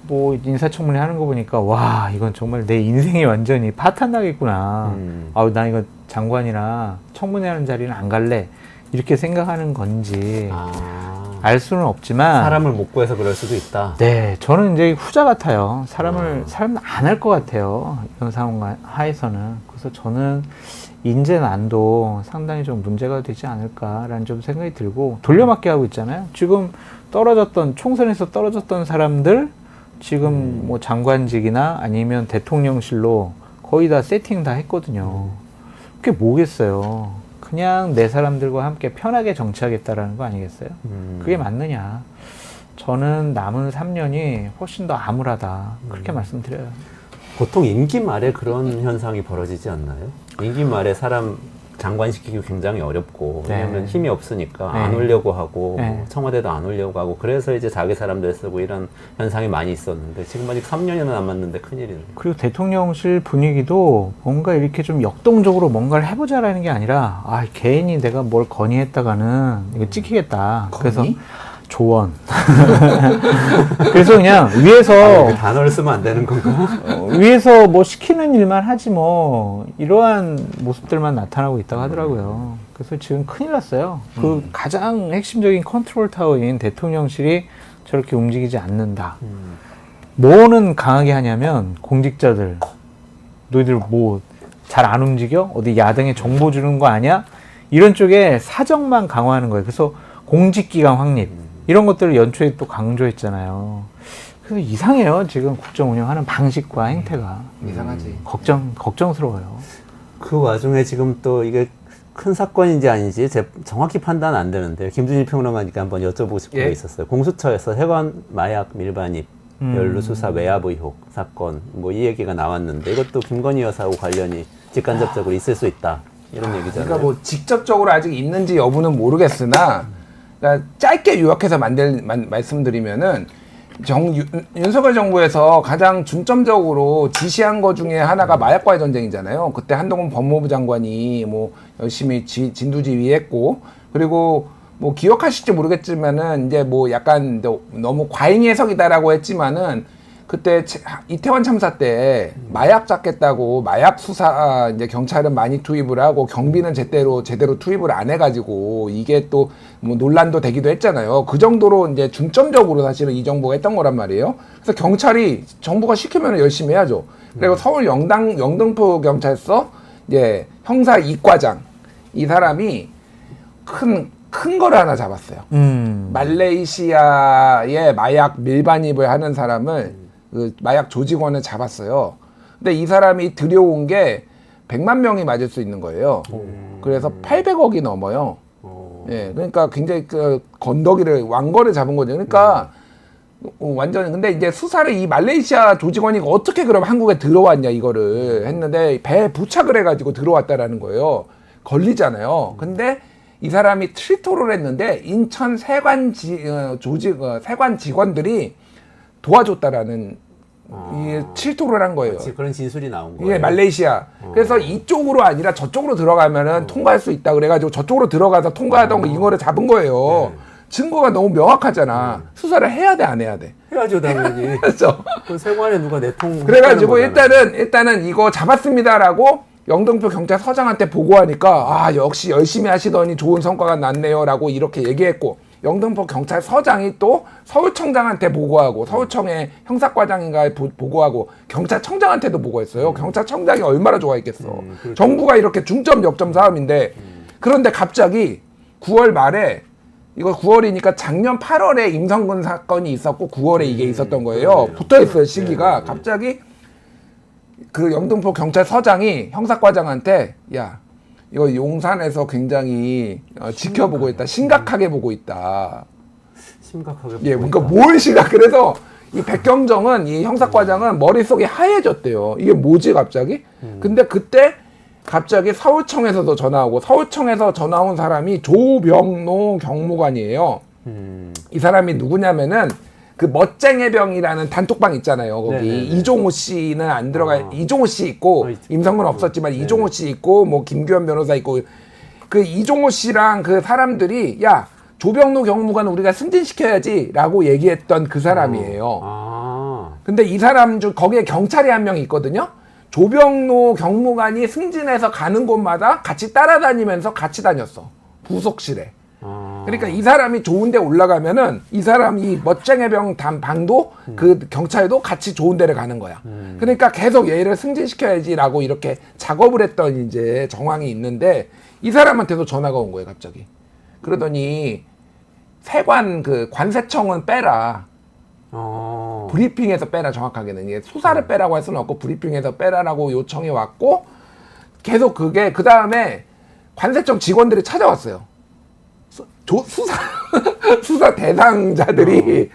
뭐 인사청문회 하는 거 보니까 와 이건 정말 내 인생이 완전히 파탄 나겠구나. 아우 나 이거 장관이나 청문회 하는 자리는 안 갈래 이렇게 생각하는 건지 알 수는 없지만 사람을 못 구해서 그럴 수도 있다. 네, 저는 이제 후자 같아요. 사람은 안 할 것 같아요. 이런 상황 하에서는. 그래서 저는 인재난도 상당히 좀 문제가 되지 않을까라는 좀 생각이 들고, 돌려막기 하고 있잖아요. 지금 총선에서 떨어졌던 사람들 지금 뭐 장관직이나 아니면 대통령실로 거의 다 세팅 다 했거든요. 그게 뭐겠어요. 그냥 내 사람들과 함께 편하게 정치하겠다라는 거 아니겠어요? 그게 맞느냐? 저는 남은 3년이 훨씬 더 암울하다. 그렇게 말씀드려요. 보통 임기 말에 그런 현상이 벌어지지 않나요? 임기 말에 사람 장관시키기 굉장히 어렵고, 왜냐면 힘이 없으니까 안 오려고 하고, 뭐 청와대도 안 오려고 하고, 그래서 이제 자기 사람들 쓰고 이런 현상이 많이 있었는데, 지금 아직 3년이나 남았는데 큰일이네요. 그리고 대통령실 분위기도 뭔가 이렇게 좀 역동적으로 뭔가를 해보자라는 게 아니라, 괜히 내가 뭘 건의했다가는 이거 찍히겠다. 그래서 조언. 그래서 그냥 위에서 단어를 쓰면 안 되는 건가? 위에서 뭐 시키는 일만 하지 뭐 이러한 모습들만 나타나고 있다고 하더라고요. 그래서 지금 큰일 났어요. 그 가장 핵심적인 컨트롤 타워인 대통령실이 저렇게 움직이지 않는다. 뭐는 강하게 하냐면 공직자들 너희들 뭐 잘 안 움직여? 어디 야당에 정보 주는 거 아니야? 이런 쪽에 사정만 강화하는 거예요. 그래서 공직기관 확립 이런 것들을 연초에 또 강조했잖아요. 그래서 이상해요. 지금 국정 운영하는 방식과 행태가 이상하지. 걱정스러워요. 그 와중에 지금 또 이게 큰 사건인지 아닌지 정확히 판단 안 되는데 김준일 평론가니까 한번 여쭤보고 싶은 게 있었어요. 공수처에서 세관 마약 밀반입 연루 수사 외압 의혹 사건 뭐 이 얘기가 나왔는데 이것도 김건희 여사하고 관련이 직간접적으로 있을 수 있다 이런 얘기잖아요. 그러니까 뭐 직접적으로 아직 있는지 여부는 모르겠으나 그러니까 짧게 요약해서 말씀드리면은 윤석열 정부에서 가장 중점적으로 지시한 것 중에 하나가 마약과의 전쟁이잖아요. 그때 한동훈 법무부 장관이 뭐 열심히 진두지휘했고 그리고 뭐 기억하실지 모르겠지만은 이제 뭐 약간 너무 과잉 해석이다라고 했지만은 그때 이태원 참사 때 마약 잡겠다고 마약 수사 이제 경찰은 많이 투입을 하고 경비는 제대로 투입을 안 해가지고 이게 또 뭐 논란도 되기도 했잖아요. 그 정도로 이제 중점적으로 사실은 이 정부가 했던 거란 말이에요. 그래서 경찰이 정부가 시키면 열심히 해야죠. 그리고 서울 영등포 경찰서 이제 형사 2과장 이 사람이 큰 거를 하나 잡았어요. 말레이시아에 마약 밀반입을 하는 사람을 그 마약 조직원을 잡았어요. 근데 이 사람이 들여온 게 100만 명이 맞을 수 있는 거예요. 그래서 800억이 넘어요. 예, 그러니까 굉장히 그 왕거를 잡은 거죠. 그러니까 완전 근데 이제 수사를 이 말레이시아 조직원이 어떻게 그럼 한국에 들어왔냐 이거를 했는데 배에 부착을 해가지고 들어왔다라는 거예요. 걸리잖아요. 근데 이 사람이 출토를 했는데 인천 세관 직원들이 도와줬다라는 출토를 한 거예요. 그런 진술이 나온 거예요. 예, 말레이시아. 그래서 이쪽으로 아니라 저쪽으로 들어가면은 통과할 수 있다 그래가지고 저쪽으로 들어가서 통과하던 잉어를 잡은 거예요. 증거가 너무 명확하잖아. 수사를 해야 돼, 안 해야 돼? 해야죠, 당연히. 그래서 그 세관에 누가 내통. 그래가지고 일단은 이거 잡았습니다라고 영등포 경찰서장한테 보고하니까 아 역시 열심히 하시더니 좋은 성과가 났네요라고 이렇게 얘기했고 영등포 경찰서장이 또 서울청장한테 보고하고 서울청의 형사과장인가 보고하고 경찰청장한테도 보고했어요. 경찰청장이 얼마나 좋아했겠어. 그렇죠. 정부가 이렇게 중점 역점 싸움인데 그런데 갑자기 9월 말에 이거 9월이니까 작년 8월에 임성근 사건이 있었고 9월에 이게 있었던 거예요. 붙어있어요 시기가. 갑자기 그 영등포 경찰서장이 형사과장한테 야 이거 용산에서 굉장히 지켜보고 있다. 심각하게 보고 있다. 심각하게. 예, 그러니까 뭘 그래서 이 백경정은 이 형사과장은 머릿속이 하얘졌대요. 이게 뭐지 갑자기? 근데 그때 갑자기 서울청에서도 전화 오고 서울청에서 전화 온 사람이 조병노 경무관이에요. 이 사람이 누구냐면은 그 멋쟁이병이라는 단톡방 있잖아요. 거기 네네네. 이종호 씨는 안 들어가. 이종호 씨 있고 임성근 없었지만 이종호 씨 있고 뭐 김규현 변호사 있고 그 이종호 씨랑 그 사람들이 야 조병노 경무관은 우리가 승진시켜야지라고 얘기했던 그 사람이에요. 근데 이 사람 중 거기에 경찰이 한 명 있거든요. 조병노 경무관이 승진해서 가는 곳마다 같이 따라다니면서 같이 다녔어. 부속실에. 그러니까 이 사람이 좋은 데 올라가면은 이 사람이 멋쟁이병 방도 그 경찰도 같이 좋은 데를 가는 거야. 그러니까 계속 얘를 승진시켜야지라고 이렇게 작업을 했던 이제 정황이 있는데 이 사람한테도 전화가 온 거예요, 갑자기. 그러더니 세관 그 관세청은 빼라. 브리핑에서 빼라 정확하게는. 이게 수사를 빼라고 할 수는 없고 브리핑에서 빼라라고 요청이 왔고 계속 그게 그 다음에 관세청 직원들이 찾아왔어요. 수사 대상자들이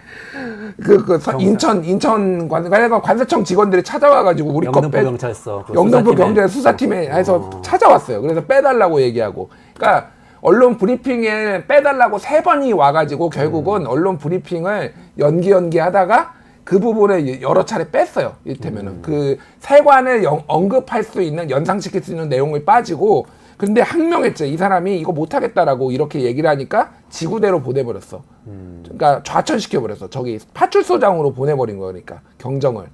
인천 관세청 직원들이 찾아와가지고 우리 거 영등포 경찰서 영등포 경찰 수사팀에 해서 찾아왔어요. 그래서 빼달라고 얘기하고, 그러니까 언론 브리핑에 빼달라고 3번이 와가지고 결국은 언론 브리핑을 연기하다가 그 부분에 여러 차례 뺐어요. 이를테면은 그 세관을 언급할 수 있는 연상시킬 수 있는 내용을 빠지고. 근데 항명했죠. 이 사람이 이거 못하겠다라고 이렇게 얘기를 하니까 지구대로 보내버렸어. 그러니까 좌천시켜버렸어. 저기 파출소장으로 보내버린 거니까 경정을.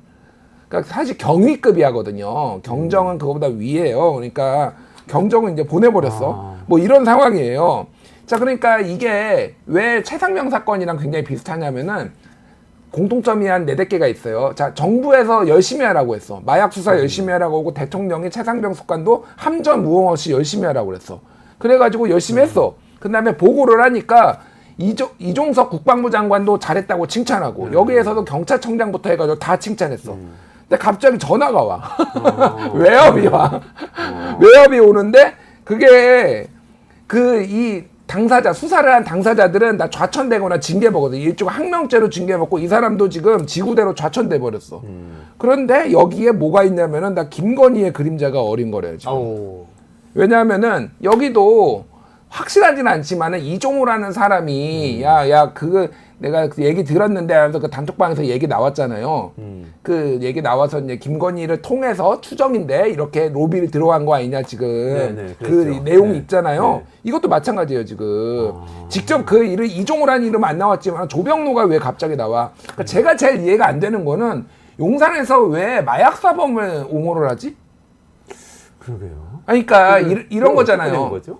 그러니까 사실 경위급이 하거든요. 경정은 그거보다 위에요. 그러니까 경정은 이제 보내버렸어. 뭐 이런 상황이에요. 자, 그러니까 이게 왜 최상병 사건이랑 굉장히 비슷하냐면은 공통점이 한 4-5개가 있어요. 자, 정부에서 열심히 하라고 했어. 마약 수사 열심히 하라고 하고 대통령이 최상병 수관도 함전 무용 없이 열심히 하라고 그랬어. 그래가지고 열심히 했어. 그 다음에 보고를 하니까 이종석 국방부 장관도 잘했다고 칭찬하고 여기에서도 경찰청장부터 해가지고 다 칭찬했어. 근데 갑자기 전화가 와. 외압이 와. 외압이 오는데 그게 이 당사자, 수사를 한 당사자들은 다 좌천되거나 징계먹거든. 일종 항명죄로 징계먹고 이 사람도 지금 지구대로 좌천돼 버렸어. 그런데 여기에 뭐가 있냐면은 다 김건희의 그림자가 어린 거래요, 지금. 왜냐하면은 여기도 확실하진 않지만은 이종호라는 사람이 내가 그 얘기 들었는데 하면서 그 단톡방에서 얘기 나왔잖아요. 그 얘기 나와서 이제 김건희를 통해서 추정인데 이렇게 로비를 들어간 거 아니냐 지금. 네네, 그 그랬죠. 내용이 네. 있잖아요. 네. 이것도 마찬가지예요 지금. 직접 그 이름 이종호라는 이름 안 나왔지만 조병로가 왜 갑자기 나와? 그러니까 제가 제일 이해가 안 되는 거는 용산에서 왜 마약 사범을 옹호를 하지? 그러게요. 아니, 그러니까 이런 어떻게 된 거잖아요. 거죠?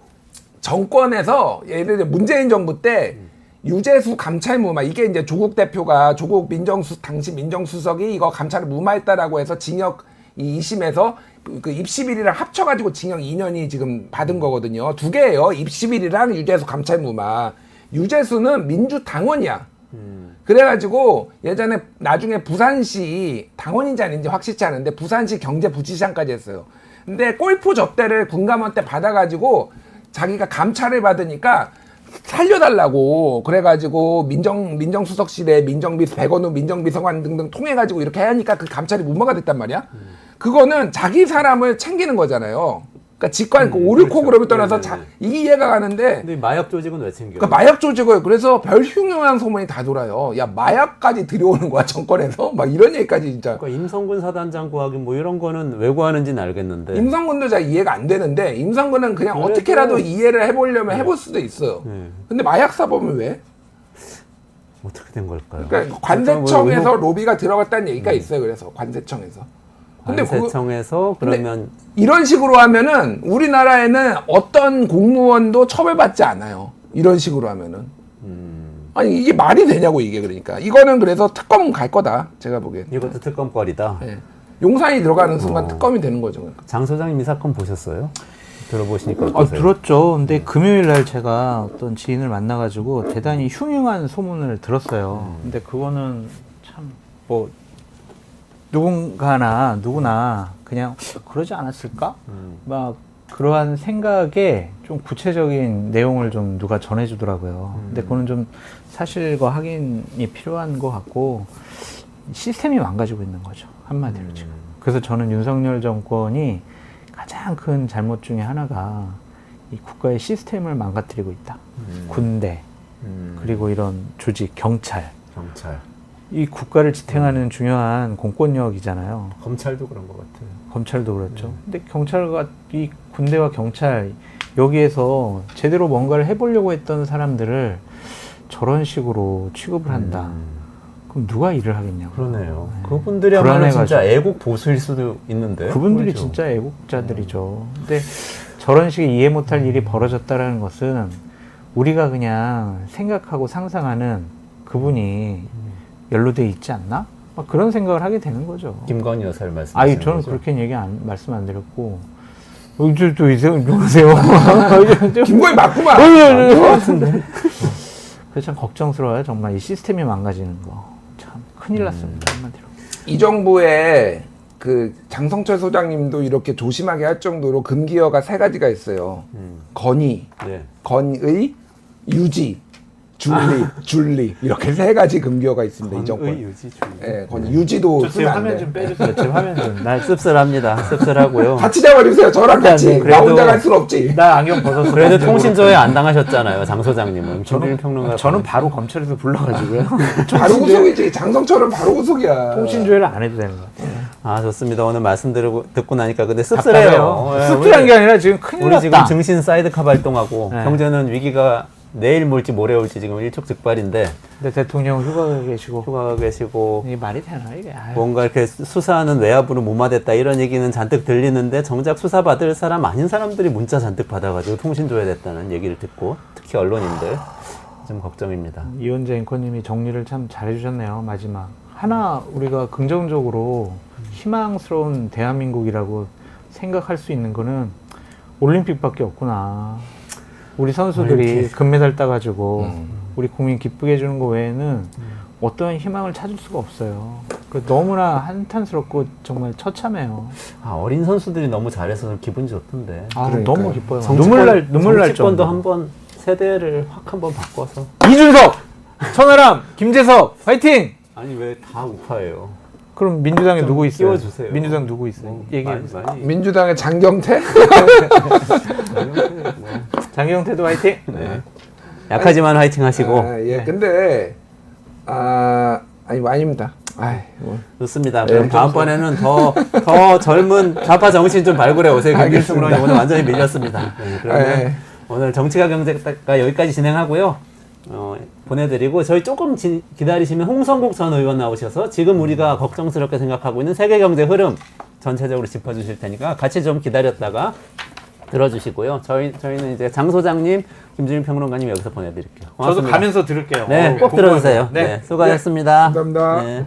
정권에서 예를 들어 문재인 정부 때 유재수 감찰 무마 이게 이제 조국 대표가 조국 당시 민정수석이 이거 감찰을 무마했다라고 해서 징역 2심에서 그 입시비리랑 합쳐가지고 징역 2년이 지금 받은 거거든요. 2개예요. 입시비리랑 유재수 감찰 무마. 유재수는 민주당원이야. 그래가지고 예전에 나중에 부산시 당원인지 아닌지 확실치 않은데 부산시 경제부지장까지 했어요. 근데 골프 접대를 군감원 때 받아가지고 자기가 감찰을 받으니까 살려달라고 그래가지고 민정수석실에 민정비서 백원우 민정비서관 등등 통해가지고 이렇게 하니까 그 감찰이 무마가 됐단 말이야. 그거는 자기 사람을 챙기는 거잖아요. 그러니까 직관 그 오류코 그렇죠. 그룹을 떠나서 네네네. 이게 이해가 가는데 근데 마약 조직은 왜 챙겨요? 그러니까 마약 조직을 그래서 별 흉흉한 소문이 다 돌아요. 야, 마약까지 들여오는 거야 정권에서 막 이런 얘기까지 진짜. 그러니까 임성근 사단장 구하기 뭐 이런 거는 왜 구하는지는 알겠는데. 임성근도 잘 이해가 안 되는데 임성근은 그냥 그래도- 어떻게라도 이해를 해보려면 해볼 수도 있어요. 네. 근데 마약 사범은 왜? 어떻게 된 걸까요? 그러니까 관세청에서 뭐 로비가 들어갔다는 얘기가 있어요. 그래서 관세청에서. 근데 관세청에서 그러면 이런 식으로 하면은 우리나라에는 어떤 공무원도 처벌받지 않아요. 이런 식으로 하면은. 아니 이게 말이 되냐고 이게 그러니까. 이거는 그래서 특검은 갈 거다. 제가 보기엔. 이것도 특검거리다. 예. 용산이 들어가는 순간 특검이 되는 거죠. 그러니까. 장 소장님 이 사건 보셨어요? 들어보시니까 아, 어떠세요? 들었죠. 근데 금요일 날 제가 어떤 지인을 만나가지고 대단히 흉흉한 소문을 들었어요. 근데 그거는 참 뭐 누구나 그냥 그러지 않았을까? 막 그러한 생각에 좀 구체적인 내용을 좀 누가 전해주더라고요. 근데 그거는 좀 사실과 확인이 필요한 것 같고 시스템이 망가지고 있는 거죠. 한마디로 지금. 그래서 저는 윤석열 정권이 가장 큰 잘못 중에 하나가 이 국가의 시스템을 망가뜨리고 있다. 군대, 그리고 이런 조직, 경찰. 이 국가를 지탱하는 중요한 공권력이잖아요. 검찰도 그런 것 같아요. 검찰도 그렇죠. 근데 경찰과 이 군대와 경찰 여기에서 제대로 뭔가를 해보려고 했던 사람들을 저런 식으로 취급을 한다. 그럼 누가 일을 하겠냐고. 그러네요. 그분들이야말로 진짜 애국 보수일 수도 있는데. 그분들이 그렇죠. 진짜 애국자들이죠. 근데 저런 식의 이해 못할 일이 벌어졌다라는 것은 우리가 그냥 생각하고 상상하는 그분이 연루돼 있지 않나? 막 그런 생각을 하게 되는 거죠. 김건희 여사를 말씀하시는 아니 저는 거죠? 그렇게 말씀 안 드렸고 또 이세요 누구세요? 김건희 맞구만. 그래서 참 걱정스러워요. 정말 이 시스템이 망가지는 거. 참 큰일 났습니다. 한마디로. 이 정부의 그 장성철 소장님도 이렇게 조심하게 할 정도로 금기어가 3가지가 있어요. 건의, 네. 건의, 유지, 줄리 이렇게 3가지 금기어가 있습니다. 이 정권. 유지 중. 예, 건의, 유지도 저 지금 쓰면 안 화면 돼. 좀 빼주세요. 지금 화면 좀. 날 씁쓸합니다. 씁쓸하고요. 같이 잡아주세요. 저랑 같이. 네, 나 혼자 그래도- 갈 순 없지. 나 안경 벗었어. 그래도 통신조회 안 당하셨잖아요, 장 소장님은. 저는 평론가. 저는 바로 검찰에서 불러가지고요. 바로 구속이지. 장성철은 바로 구속이야. 통신조회를 안 해도 되는 것 같아요. 아 좋습니다. 오늘 말씀 듣고 나니까 근데 씁쓸해요. 예, 씁쓸한 게 아니라 지금 큰일 우리 났다. 지금 증신 사이드카 발동하고 네. 경제는 위기가 내일 몰지 모레 올지 지금 일촉즉발인데 근데 대통령 휴가가 계시고 휴가가 계시고 이게 말이 되나 이게? 아유. 뭔가 이렇게 수사하는 외압으로 무마됐다 이런 얘기는 잔뜩 들리는데 정작 수사받을 사람 아닌 사람들이 문자 잔뜩 받아가지고 통신 조회됐다는 얘기를 듣고 특히 언론인들 좀 걱정입니다. 이원재 앵커님이 정리를 참 잘해주셨네요. 마지막 하나 우리가 긍정적으로 희망스러운 대한민국이라고 생각할 수 있는 거는 올림픽밖에 없구나. 우리 선수들이 올림픽. 금메달 따가지고 우리 국민 기쁘게 해주는 거 외에는 어떠한 희망을 찾을 수가 없어요. 너무나 한탄스럽고 정말 처참해요. 어린 선수들이 너무 잘해서 기분이 좋던데. 아, 너무 기뻐요. 정치권, 눈물 날 정치권도 정도. 한번 세대를 확 한번 바꿔서. 이준석, 천하람, 김재석, 화이팅! 아니 왜 다 우파예요? 그럼 민주당에 좀 누구 있어요? 끼워주세요. 민주당 누구 있어요? 얘기해. 많이 민주당의 장경태? 장경태도 화이팅! 네. 약하지만 화이팅 하시고. 예, 네. 근데 아니 아닙니다. 뭐. 좋습니다. 그럼 다음번에는 더 젊은 좌파 정신 좀 발굴해 오세요. 김길성 의원님 오늘 완전히 밀렸습니다. 네, 그러면 오늘 정치가 경제가 여기까지 진행하고요. 보내드리고 저희 조금 기다리시면 홍성국 전 의원 나오셔서 지금 우리가 걱정스럽게 생각하고 있는 세계 경제 흐름 전체적으로 짚어주실 테니까 같이 좀 들어주시고요. 저희는 이제 장 소장님, 김준일 평론가님 여기서 보내드릴게요. 고맙습니다. 저도 가면서 들을게요. 네, 꼭 들어주세요. 네, 수고하셨습니다. 감사합니다. 네.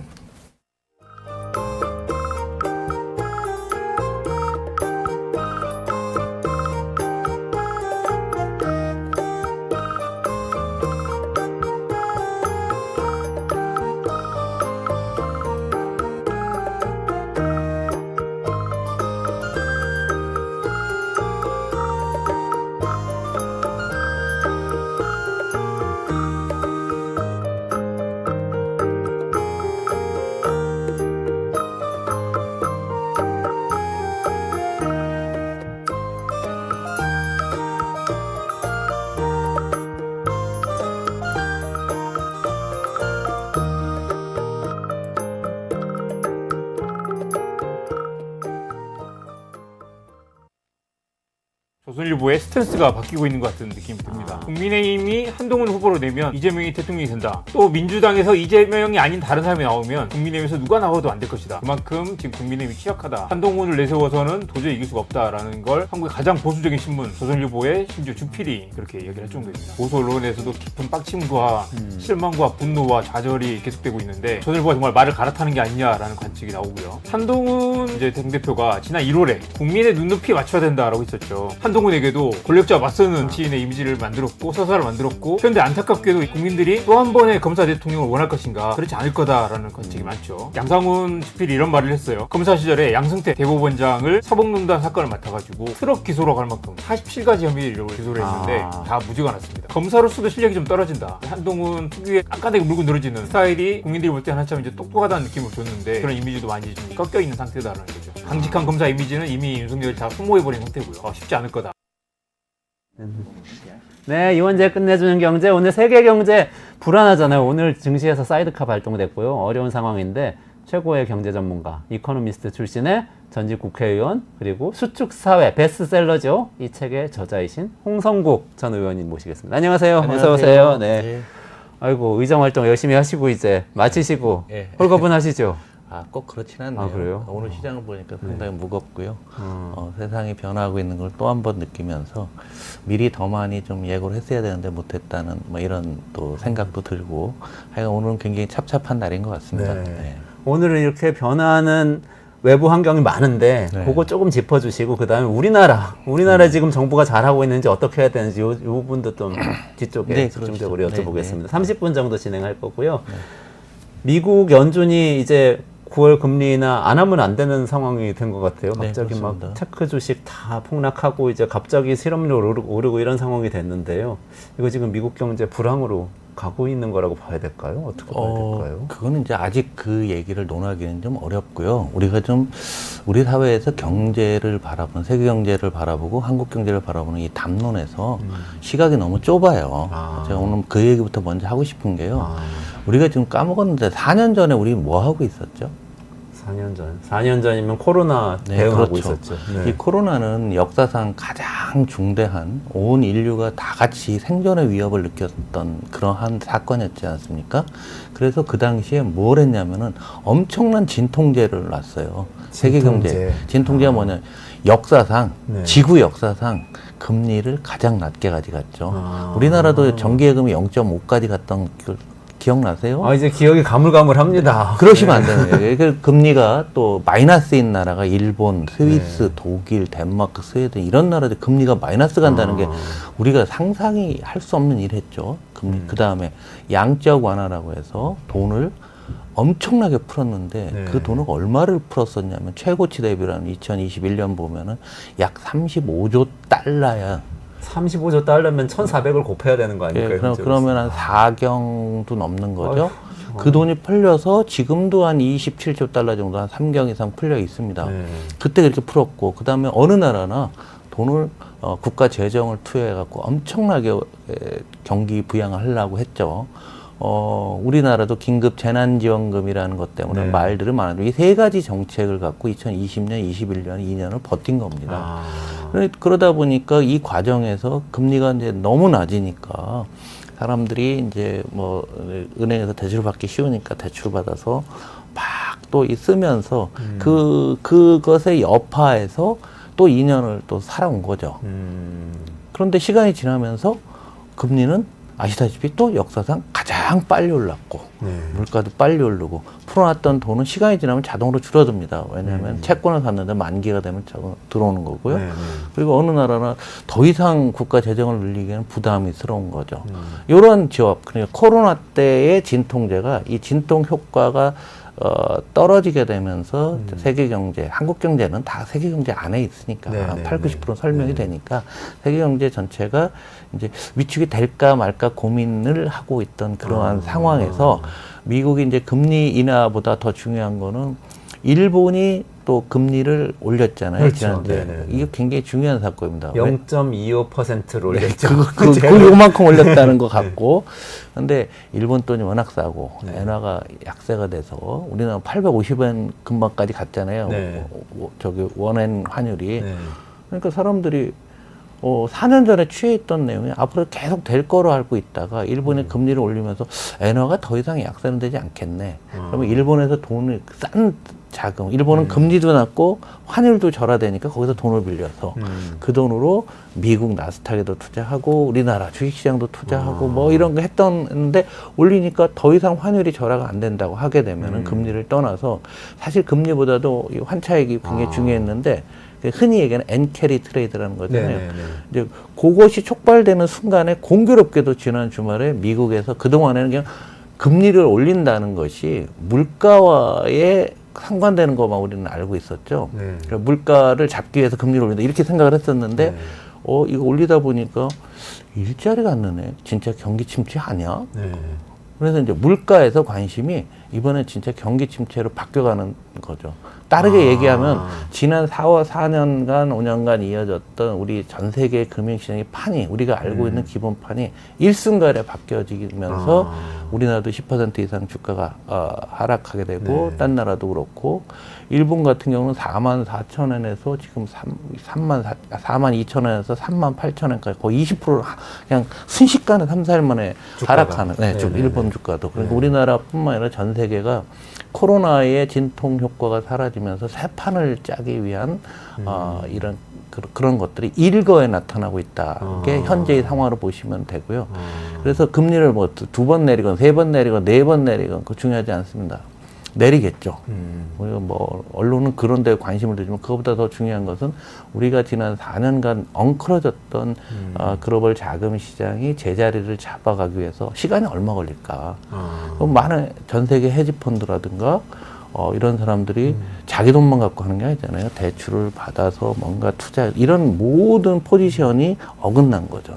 조선일보의 스탠스가 바뀌고 있는 것 같은 느낌이 듭니다. 국민의힘이 한동훈 후보로 내면 이재명이 대통령이 된다. 또 민주당에서 이재명이 아닌 다른 사람이 나오면 국민의힘에서 누가 나와도 안 될 것이다. 그만큼 지금 국민의힘이 취약하다. 한동훈을 내세워서는 도저히 이길 수가 없다라는 걸 한국의 가장 보수적인 신문 조선일보의 심지어 주필이 그렇게 얘기를 할 정도입니다. 보수 언론에서도 깊은 빡침과 실망과 분노와 좌절이 계속되고 있는데 조선일보가 정말 말을 갈아타는 게 아니냐라는 관측이 나오고요. 한동훈 이제 당대표가 지난 1월에 국민의 눈높이에 맞춰야 된다라고 했었죠. 한동훈에게도 권력자와 맞서는 지인의 이미지를 만들었고 서사를 만들었고, 그런데 안타깝게도 국민들이 또 한 번의 검사 대통령을 원할 것인가, 그렇지 않을 거다라는 관측이 많죠. 양상훈 주필이 이런 말을 했어요. 검사 시절에 양승태 대법원장을 사법농단 사건을 맡아가지고 트럭 기소라고 할 만큼 47가지 혐의를 기소를 했는데 다 무죄가 났습니다. 검사로서도 실력이 좀 떨어진다. 한동훈 특유의 깐깐하게 물고 늘어지는 스타일이 국민들이 볼 때 한참 이제 똑똑하다는 느낌을 줬는데 그런 이미지도 많이 좀 꺾여 있는 상태다라는 거죠. 강직한 검사 이미지는 이미 윤석열이 다 소모해버린 상태고요. 쉽지 않을 거다. 네, 이원재 끝내주는 경제. 오늘 세계 경제 불안하잖아요. 오늘 증시에서 사이드카 발동됐고요. 어려운 상황인데 최고의 경제 전문가, 이코노미스트 출신의 전직 국회의원, 그리고 수축사회 베스트셀러죠. 이 책의 저자이신 홍성국 전 의원님 모시겠습니다. 안녕하세요. 어서 오세요. 네. 예. 아이고, 의정 활동 열심히 하시고 이제 마치시고 예. 홀가분하시죠? 꼭 그렇진 않네요. 아, 그래요? 오늘 시장을 보니까 상당히 무겁고요. 세상이 변화하고 있는 걸 또 한 번 느끼면서 미리 더 많이 좀 예고를 했어야 되는데 못했다는 뭐 이런 또 생각도 들고, 하여간 오늘은 굉장히 찹찹한 날인 것 같습니다. 네. 네. 오늘은 이렇게 변화하는 외부 환경이 많은데 네. 그거 조금 짚어주시고, 그 다음에 우리나라 지금 정부가 잘하고 있는지 어떻게 해야 되는지 이 부분도 좀 뒤쪽에 네, 집중적으로 그렇죠. 여쭤보겠습니다. 네, 네. 30분 정도 진행할 거고요. 미국 연준이 이제 9월 금리 인하 안 하면 안 되는 상황이 된 것 같아요. 네, 갑자기 막 그렇습니다. 테크 주식 다 폭락하고 이제 갑자기 실업률 오르고 이런 상황이 됐는데요. 이거 지금 미국 경제 불황으로 가고 있는 거라고 봐야 될까요? 어떻게 봐야 될까요? 그거는 이제 아직 그 얘기를 논하기는 좀 어렵고요. 우리가 좀 우리 사회에서 경제를 바라보는, 세계 경제를 바라보고 한국 경제를 바라보는 이 담론에서 시각이 너무 좁아요. 제가 오늘 그 얘기부터 먼저 하고 싶은 게요. 우리가 지금 까먹었는데 4년 전에 우리 뭐 하고 있었죠? 4년 전. 4년 전이면 코로나 네, 대응하고 그렇죠. 있었죠. 네. 이 코로나는 역사상 가장 중대한 온 인류가 다 같이 생존의 위협을 느꼈던 그러한 사건이었지 않습니까? 그래서 그 당시에 뭘 했냐면은 엄청난 진통제를 놨어요. 세계 경제. 진통제가 뭐냐? 역사상, 네. 지구 역사상 금리를 가장 낮게 가져갔죠. 아. 우리나라도 정기예금이 0.5까지 갔던 그 기억나세요? 아, 이제 기억이 가물가물합니다. 그러시면 안 되는 거예요. 그 금리가 또 마이너스인 나라가 일본, 스위스, 독일, 덴마크, 스웨덴 이런 나라들 금리가 마이너스 간다는 게 우리가 상상이 할 수 없는 일 했죠. 금리. 그 다음에 양적 완화라고 해서 돈을 엄청나게 풀었는데 네. 그 돈을 얼마를 풀었었냐면 최고치 대비라는 2021년 보면은 약 35조 달러야. 35조 달러면 1,400을 곱해야 되는 거 아닐까요? 예, 그러면 한 4경도 넘는 거죠. 아휴, 그 돈이 풀려서 지금도 한 27조 달러 정도 한 3경 이상 풀려 있습니다. 네. 그때 그렇게 풀었고 그 다음에 어느 나라나 돈을 국가 재정을 투여해갖고 엄청나게 경기 부양을 하려고 했죠. 우리나라도 긴급 재난지원금이라는 것 때문에 네. 말들은 많은데 이 세 가지 정책을 갖고 2020년, 21년, 2년을 버틴 겁니다. 아. 그러다 보니까 이 과정에서 금리가 이제 너무 낮으니까 사람들이 이제 뭐 은행에서 대출 받기 쉬우니까 대출 받아서 막 또 쓰면서 그것의 여파에서 또 2년을 또 살아온 거죠. 그런데 시간이 지나면서 금리는 아시다시피 또 역사상 가장 빨리 올랐고 네. 물가도 빨리 오르고 풀어놨던 돈은 시간이 지나면 자동으로 줄어듭니다. 왜냐하면 채권을 샀는데 만기가 되면 들어오는 거고요. 네, 네. 그리고 어느 나라는 더 이상 국가 재정을 늘리기에는 부담이스러운 거죠. 이런 지압, 그러니까 코로나 때의 진통제가 이 진통 효과가 떨어지게 되면서 세계 경제, 한국 경제는 다 세계 경제 안에 있으니까 네, 한 네, 8, 90% 네. 설명이 되니까 세계 경제 전체가 이제 위축이 될까 말까 고민을 하고 있던 그러한 상황에서 미국이 이제 금리 인하보다 더 중요한 거는 일본이 또 금리를 올렸잖아요. 그렇죠. 지난주에. 네, 네, 네. 이게 굉장히 중요한 사건입니다. 0.25%를 올렸죠. 요만큼 올렸다는 것 같고. 근데 일본 돈이 워낙 싸고, 네. 엔화가 약세가 돼서 우리나라 850원 금방까지 갔잖아요. 네. 저기 원엔 환율이. 네. 그러니까 사람들이 4년 전에 취해있던 내용이 앞으로 계속 될 거로 알고 있다가 일본이 금리를 올리면서 엔화가 더 이상 약세는 되지 않겠네. 그러면 일본에서 돈을 싼 자금, 일본은 금리도 낮고 환율도 절하되니까 거기서 돈을 빌려서 그 돈으로 미국 나스닥에도 투자하고 우리나라 주식시장도 투자하고 뭐 이런 거 했던데 올리니까 더 이상 환율이 절하가 안 된다고 하게 되면은 금리를 떠나서 사실 금리보다도 이 환차익이 굉장히 중요했는데 흔히 얘기하는 엔캐리 트레이드라는 거잖아요. 네네네. 이제 그것이 촉발되는 순간에 공교롭게도 지난 주말에 미국에서 그동안에는 그냥 금리를 올린다는 것이 물가와의 상관되는 것만 우리는 알고 있었죠. 네. 그러니까 물가를 잡기 위해서 금리를 올린다 이렇게 생각을 했었는데 네. 이거 올리다 보니까 일자리가 안 느네. 진짜 경기 침체 아니야? 네. 그래서 이제 물가에서 관심이 이번에 진짜 경기 침체로 바뀌어가는 거죠. 다르게 얘기하면 지난 4년간, 5년간 이어졌던 우리 전 세계 금융시장의 판이 우리가 알고 있는 기본판이 일순간에 바뀌어지면서 우리나라도 10% 이상 주가가 하락하게 되고 네. 딴 나라도 그렇고 일본 같은 경우는 44,000원에서 지금 42,000원에서 38,000원까지 거의 20% 그냥 순식간에 3, 4일 만에 주가가. 하락하는 네, 좀 네네네. 일본 주가도 그러니까 우리나라뿐만 아니라 전 세계가 코로나의 진통 효과가 사라지면서 새 판을 짜기 위한 이런 그런 것들이 일거에 나타나고 있다. 게 현재의 상황으로 보시면 되고요. 그래서 금리를 뭐 2번 내리건 3번 내리건 4번 내리건 그거 중요하지 않습니다. 내리겠죠. 우리가 뭐 언론은 그런 데 관심을 두지만 그것보다 더 중요한 것은 우리가 지난 4년간 엉클어졌던 글로벌 자금 시장이 제자리를 잡아가기 위해서 시간이 얼마 걸릴까? 그럼 많은 전 세계 헤지펀드라든가 이런 사람들이 자기 돈만 갖고 하는 게 아니잖아요. 대출을 받아서 뭔가 투자 이런 모든 포지션이 어긋난 거죠.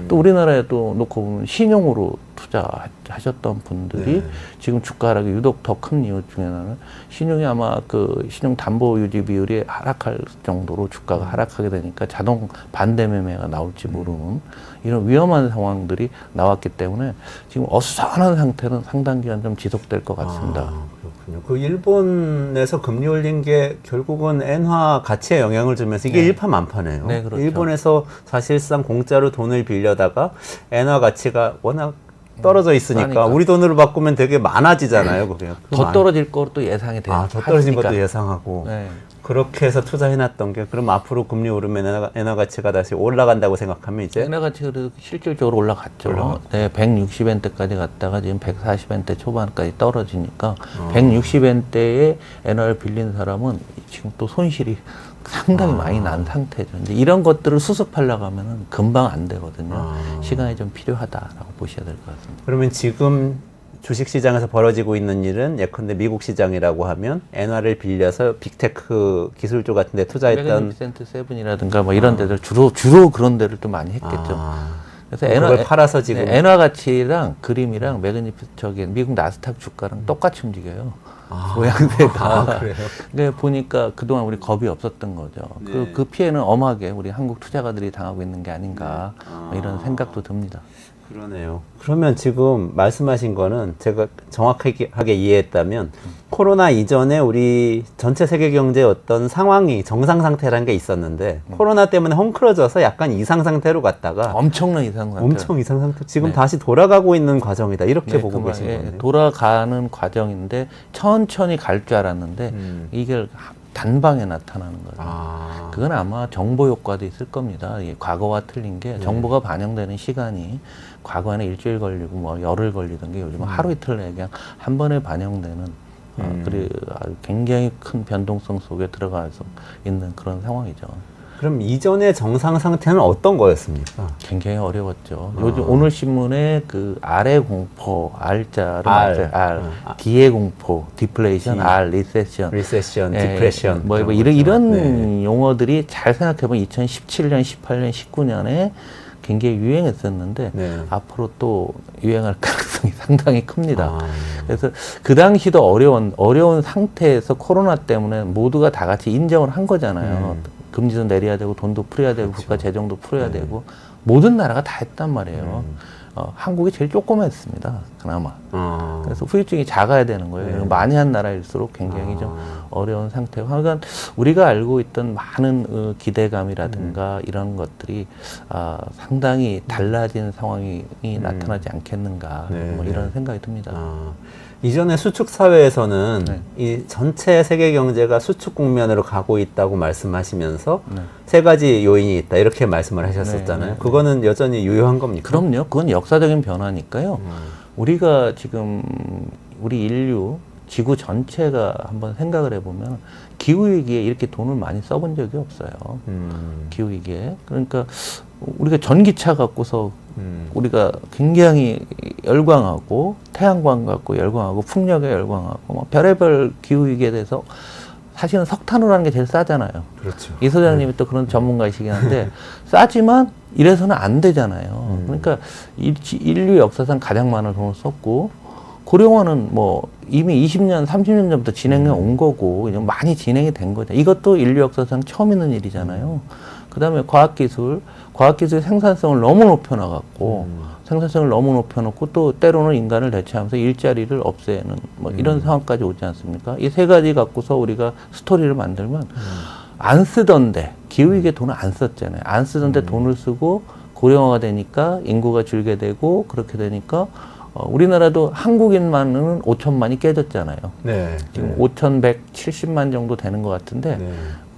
또 우리나라에 또 놓고 보면 신용으로 투자하셨던 분들이 네. 지금 주가 하락이 유독 더 큰 이유 중에 하나는 신용이 아마 그 신용 담보 유지 비율이 하락할 정도로 주가가 하락하게 되니까 자동 반대 매매가 나올지 모르는 이런 위험한 상황들이 나왔기 때문에 지금 어수선한 상태는 상당 기간 좀 지속될 것 같습니다. 그렇군요. 그 일본에서 금리 올린 게 결국은 엔화 가치에 영향을 주면서 이게 일파만파네요. 네, 그렇죠. 일본에서 사실상 공짜로 돈을 빌려다가 엔화 가치가 워낙 떨어져 있으니까 그러니까. 우리 돈으로 바꾸면 되게 많아지잖아요. 그게. 더 떨어질 것도 예상이 돼요. 더 떨어진 것도 예상하고. 네. 그렇게 해서 투자해놨던 게 그럼 앞으로 금리 오르면 엔화 가치가 다시 올라간다고 생각하면 이제 엔화 가치가 그래도 실질적으로 올라갔죠. 네, 160엔대까지 갔다가 지금 140엔대 초반까지 떨어지니까 160엔대에 엔화를 빌린 사람은 지금 또 손실이 상당히 많이 난 상태죠. 이제 이런 것들을 수습하려고 하면은 금방 안 되거든요. 시간이 좀 필요하다라고 보셔야 될 것 같습니다. 그러면 지금 주식시장에서 벌어지고 있는 일은 예컨대 미국 시장이라고 하면 엔화를 빌려서 빅테크 기술주 같은 데 투자했던 메가니센트 세븐이라든가 뭐 이런 데들 주로 그런 데를 또 많이 했겠죠. 그래서 그걸 팔아서 지금 엔화 가치랑 그림이랑 매그니피처기 미국 나스닥 주가랑 똑같이 움직여요. 모양새가. 그래요? 네, 보니까 그동안 우리 겁이 없었던 거죠. 네. 그 피해는 엄하게 우리 한국 투자가들이 당하고 있는 게 아닌가 뭐 이런 생각도 듭니다. 그러네요. 그러면 지금 말씀하신 거는 제가 정확하게 이해했다면 코로나 이전에 우리 전체 세계 경제의 어떤 상황이 정상 상태라는 게 있었는데 코로나 때문에 헝클어져서 약간 이상 상태로 갔다가 엄청난 이상 상태. 엄청 이상 상태 지금 네. 다시 돌아가고 있는 과정이다 이렇게 네, 보고 계신 예, 거네요. 돌아가는 과정인데 천천히 갈 줄 알았는데 이게 단방에 나타나는 거예요. 그건 아마 정보 효과도 있을 겁니다. 이게 과거와 틀린 게 정보가 반영되는 시간이 과거에는 일주일 걸리고 뭐 열흘 걸리던 게 요즘은 하루 이틀 내에 그냥 한 번에 반영되는 그리고 아주 굉장히 큰 변동성 속에 들어가서 있는 그런 상황이죠. 그럼 이전의 정상 상태는 어떤 거였습니까? 굉장히 어려웠죠. 요즘 오늘 신문에 그 R의 공포, R자로 R, D의 공포, 디플레이션, R, 리세션, 리세션, 디프레션 뭐 이런 용어들이 잘 생각해보면 2017년, 18년, 19년에 굉장히 유행했었는데 앞으로 또 유행할 가능성이 상당히 큽니다. 그래서 그 당시도 어려운 상태에서 코로나 때문에 모두가 다 같이 인정을 한 거잖아요. 금리도 내려야 되고 돈도 풀어야 되고 국가 재정도 풀어야 되고 모든 나라가 다 했단 말이에요. 한국이 제일 조그맣습니다. 그나마. 그래서 후유증이 작아야 되는 거예요. 많이 한 나라일수록 굉장히 좀 어려운 상태고. 그러니까 우리가 알고 있던 많은 기대감이라든가 이런 것들이 상당히 달라진 상황이 나타나지 않겠는가 뭐 이런 생각이 듭니다. 이전에 수축 사회에서는 이 전체 세계 경제가 수축 국면으로 가고 있다고 말씀하시면서 세 가지 요인이 있다 이렇게 말씀을 하셨었잖아요. 그거는 여전히 유효한 겁니까? 그럼요. 그건 역사적인 변화니까요. 우리가 지금 우리 인류 지구 전체가 한번 생각을 해보면 기후위기에 이렇게 돈을 많이 써본 적이 없어요. 기후위기에. 그러니까 우리가 전기차 갖고서 우리가 굉장히 열광하고 태양광 갖고 열광하고 풍력에 열광하고 뭐 별의별 기후위기에 대해서 사실은 석탄으로 하는 게 제일 싸잖아요. 그렇죠. 이 소장님이 또 그런 전문가이시긴 한데 싸지만 이래서는 안 되잖아요. 그러니까 인류 역사상 가장 많은 돈을 썼고 고령화는 뭐 이미 20년, 30년 전부터 진행해 온 거고 이제 많이 진행이 된 거죠. 이것도 인류 역사상 처음 있는 일이잖아요. 그다음에 과학기술 생산성을 너무 높여나갔고 생산성을 너무 높여놓고 또 때로는 인간을 대체하면서 일자리를 없애는 뭐 이런 상황까지 오지 않습니까? 이 세 가지 갖고서 우리가 스토리를 만들면 안 쓰던데 기후위기에 돈을 안 썼잖아요. 안 쓰던데 돈을 쓰고 고령화가 되니까 인구가 줄게 되고 그렇게 되니까 우리나라도 한국인만은 5천만이 깨졌잖아요. 지금 5,170만 정도 되는 것 같은데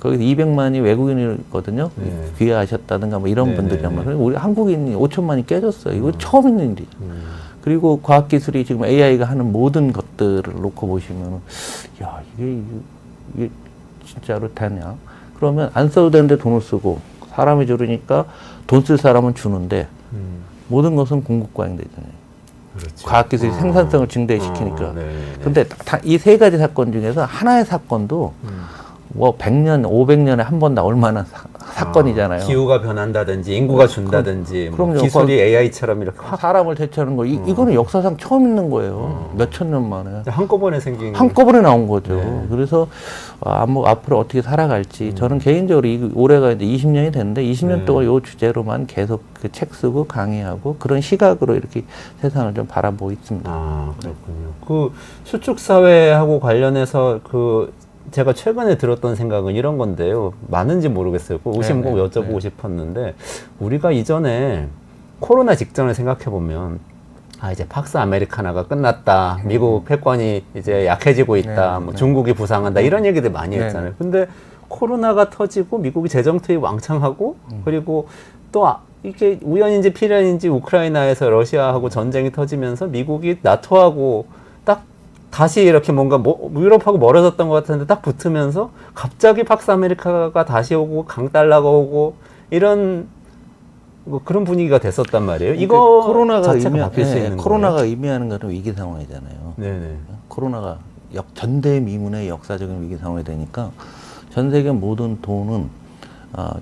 거기서 200만이 외국인이거든요. 귀화하셨다든가 뭐 이런 분들이 아마 우리 한국인이 5천만이 깨졌어요. 이거 처음 있는 일이죠. 그리고 과학기술이 지금 AI가 하는 모든 것들을 놓고 보시면 야 이게 진짜로 되냐? 그러면 안 써도 되는데 돈을 쓰고 사람이 줄으니까 돈 쓸 사람은 주는데 모든 것은 공급 과잉되잖아요. 그렇죠. 과학기술이 생산성을 증대시키니까. 근데 이 세 가지 사건 중에서 하나의 사건도 뭐 100년, 500년에 한 번 나올 만한 사건이잖아요. 기후가 변한다든지 인구가 준다든지 뭐 그럼요. 기술이 AI처럼 이렇게 확 사람을 대체하는 거 이거는 역사상 처음 있는 거예요. 몇천 년 만에. 한꺼번에 생긴 한꺼번에 나온 거죠. 네. 그래서 뭐 앞으로 어떻게 살아갈지 저는 개인적으로 올해가 이제 20년이 됐는데 20년 동안 이 주제로만 계속 그 책 쓰고 강의하고 그런 시각으로 이렇게 세상을 좀 바라보고 있습니다. 아, 그렇군요. 그 수축 사회하고 관련해서 그 제가 최근에 들었던 생각은 이런 건데요. 맞는지 모르겠어요. 그 오시면 꼭 여쭤보고 싶었는데 우리가 이전에 코로나 직전을 생각해 보면 이제 팍스 아메리카나가 끝났다. 미국 패권이 이제 약해지고 있다. 뭐 중국이 부상한다. 이런 얘기들 많이 했잖아요. 근데 코로나가 터지고 미국이 재정 투입 왕창하고 그리고 또 이게 우연인지 필연인지 우크라이나에서 러시아하고 전쟁이 터지면서 미국이 나토하고 딱 다시 이렇게 뭔가 유럽하고 멀어졌던 것 같은데 딱 붙으면서 갑자기 팍스 아메리카가 다시 오고 강달러가 오고 이런 뭐 그런 분위기가 됐었단 말이에요. 이거 코로나가 자체가 바뀔 수 있는 코로나가 거예요? 의미하는 것은 위기 상황이잖아요. 네네. 코로나가 전대미문의 역사적인 위기 상황이 되니까 전 세계 모든 돈은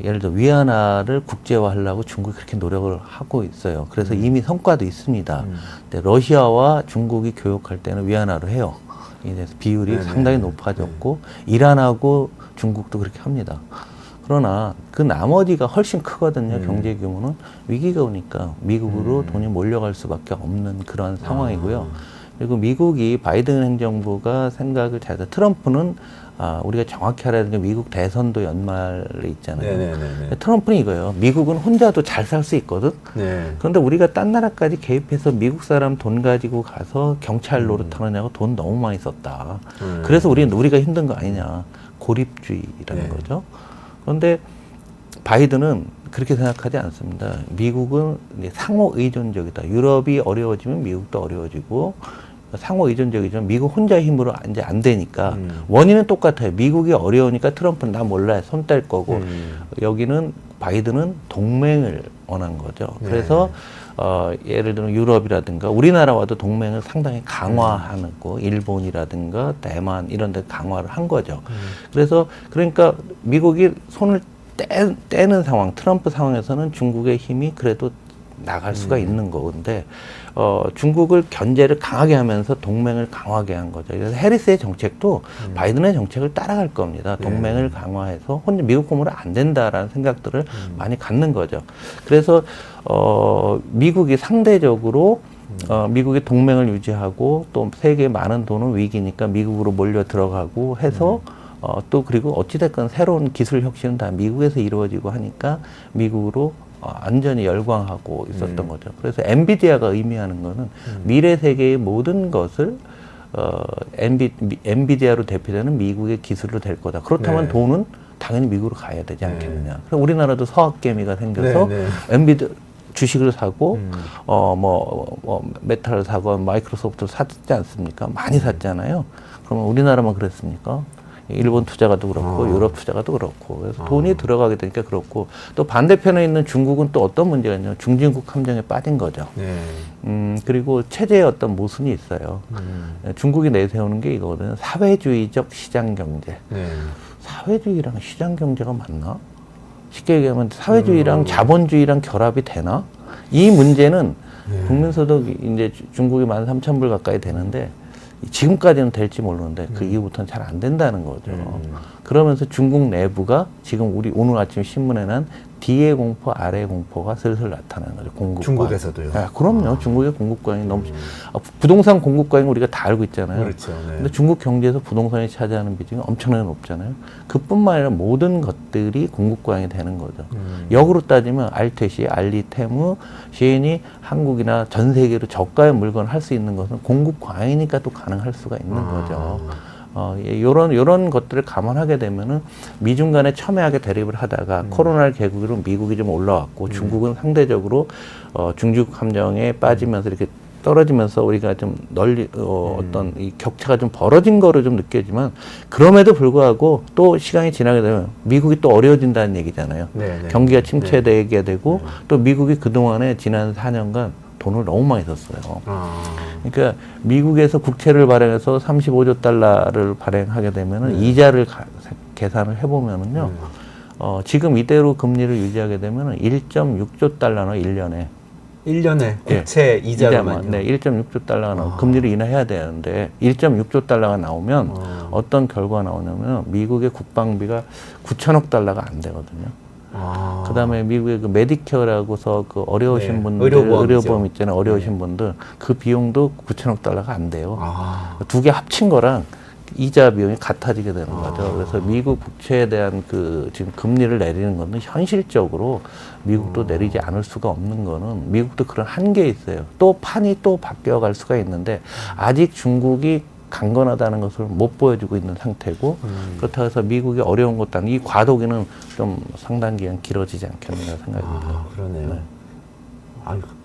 예를 들어 위안화를 국제화하려고 중국이 그렇게 노력을 하고 있어요. 그래서 이미 성과도 있습니다. 근데 러시아와 중국이 교역할 때는 위안화로 해요. 이제 비율이 네네. 상당히 높아졌고 이란하고 중국도 그렇게 합니다. 그러나 그 나머지가 훨씬 크거든요. 경제 규모는. 위기가 오니까 미국으로 돈이 몰려갈 수밖에 없는 그런 상황이고요. 그리고 미국이 바이든 행정부가 생각을 잘해서 트럼프는 우리가 정확히 알아야 되는 게 미국 대선도 연말에 있잖아요. 네네네네. 트럼프는 이거예요. 미국은 혼자도 잘 살 수 있거든. 네. 그런데 우리가 딴 나라까지 개입해서 미국 사람 돈 가지고 가서 경찰 노릇하느냐고 돈 너무 많이 썼다. 그래서 우리가 힘든 거 아니냐. 고립주의라는 네. 거죠. 그런데 바이든은 그렇게 생각하지 않습니다. 미국은 이제 상호 의존적이다. 유럽이 어려워지면 미국도 어려워지고 상호 의존적이죠. 미국 혼자 힘으로 이제 안 되니까 원인은 똑같아요. 미국이 어려우니까 트럼프는 나 몰라 손 뗄 거고 여기는 바이든은 동맹을 원한 거죠. 그래서 예를 들면 유럽이라든가 우리나라와도 동맹을 상당히 강화하는 거, 일본이라든가 대만 이런 데 강화를 한 거죠. 그래서 그러니까 미국이 손을 떼는 상황, 트럼프 상황에서는 중국의 힘이 그래도 나갈 수가 있는 거근데 중국을 견제를 강하게 하면서 동맹을 강하게 한 거죠. 그래서 해리스의 정책도 바이든의 정책을 따라갈 겁니다. 동맹을 강화해서 혼자 미국 공으로 안 된다라는 생각들을 많이 갖는 거죠. 그래서 미국이 상대적으로 미국의 동맹을 유지하고 또 세계의 많은 돈은 위기니까 미국으로 몰려 들어가고 해서 또 그리고 어찌됐건 새로운 기술 혁신은 다 미국에서 이루어지고 하니까 미국으로 완전히 열광하고 있었던 거죠. 그래서 엔비디아가 의미하는 거는 미래 세계의 모든 것을 엔비디아로 대표되는 미국의 기술로 될 거다. 그렇다면 네. 돈은 당연히 미국으로 가야 되지 않겠느냐. 그래서 우리나라도 서학개미가 생겨서 네, 네. 엔비디아 주식을 사고 메타를 사고 마이크로소프트를 샀지 않습니까? 많이 샀잖아요. 그러면 우리나라만 그랬습니까? 일본 투자가도 그렇고 유럽 투자가도 그렇고 그래서 돈이 들어가게 되니까 그렇고 또 반대편에 있는 중국은 또 어떤 문제가 있냐면 중진국 함정에 빠진 거죠. 네. 그리고 체제의 어떤 모순이 있어요. 중국이 내세우는 게 이거거든요. 사회주의적 시장 경제. 네. 사회주의랑 시장 경제가 맞나? 쉽게 얘기하면 사회주의랑 자본주의랑 결합이 되나? 이 문제는 국민소득이 이제 중국이 13,000불 가까이 되는데 지금까지는 될지 모르는데 그 이후부터는 잘 안 된다는 거죠. 그러면서 중국 내부가 지금 우리 오늘 아침 신문에 난 D의 공포, R의 공포가 슬슬 나타나는 거죠. 공급과. 중국에서도요? 네, 그럼요. 중국의 공급광이 너무 부동산 공급광이 우리가 다 알고 있잖아요. 그렇죠. 네. 근데 중국 경제에서 부동산이 차지하는 비중이 엄청나게 높잖아요. 그뿐만 아니라 모든 것들이 공급광이 되는 거죠. 역으로 따지면 알퇴시, 알리테무, 시인이 한국이나 전 세계로 저가의 물건을 할 수 있는 것은 공급광이니까 또 가능할 수가 있는 거죠. 요런 것들을 감안하게 되면은 미중 간에 첨예하게 대립을 하다가 코로나를 계기로 미국이 좀 올라왔고 중국은 상대적으로 중국 함정에 빠지면서 이렇게 떨어지면서 우리가 좀 널리 어떤 이 격차가 좀 벌어진 거로 좀 느껴지만 그럼에도 불구하고 또 시간이 지나게 되면 미국이 또 어려워진다는 얘기잖아요. 네, 네. 경기가 침체되게 되고 또 미국이 그동안에 지난 4년간 돈을 너무 많이 썼어요. 그러니까 미국에서 국채를 발행해서 35조 달러를 발행하게 되면은 이자를 계산을 해보면은요, 지금 이대로 금리를 유지하게 되면 1.6조 달러나 1년에 1년에 국채 이자로만요. 네, 1.6조 달러가 나오고 금리를 인하해야 되는데 1.6조 달러가 나오면 어떤 결과가 나오냐면 미국의 국방비가 9천억 달러가 안 되거든요. 그다음에 미국의 그 메디케어라고서 그 어려우신 네, 분들 의료보험 있잖아요. 어려우신 분들 그 비용도 9천억 달러가 안 돼요. 두 개 합친 거랑 이자 비용이 같아지게 되는 거죠. 그래서 미국 국채에 대한 그 지금 금리를 내리는 거는 현실적으로 미국도 내리지 않을 수가 없는 거는 미국도 그런 한계에 있어요. 또 판이 또 바뀌어 갈 수가 있는데 아직 중국이 강건하다는 것을 못 보여주고 있는 상태고 그렇다고 해서 미국이 어려운 것도 아니고 이 과도기는 좀 상당 기간 길어지지 않겠는가 생각합니다. 그러네요. 네.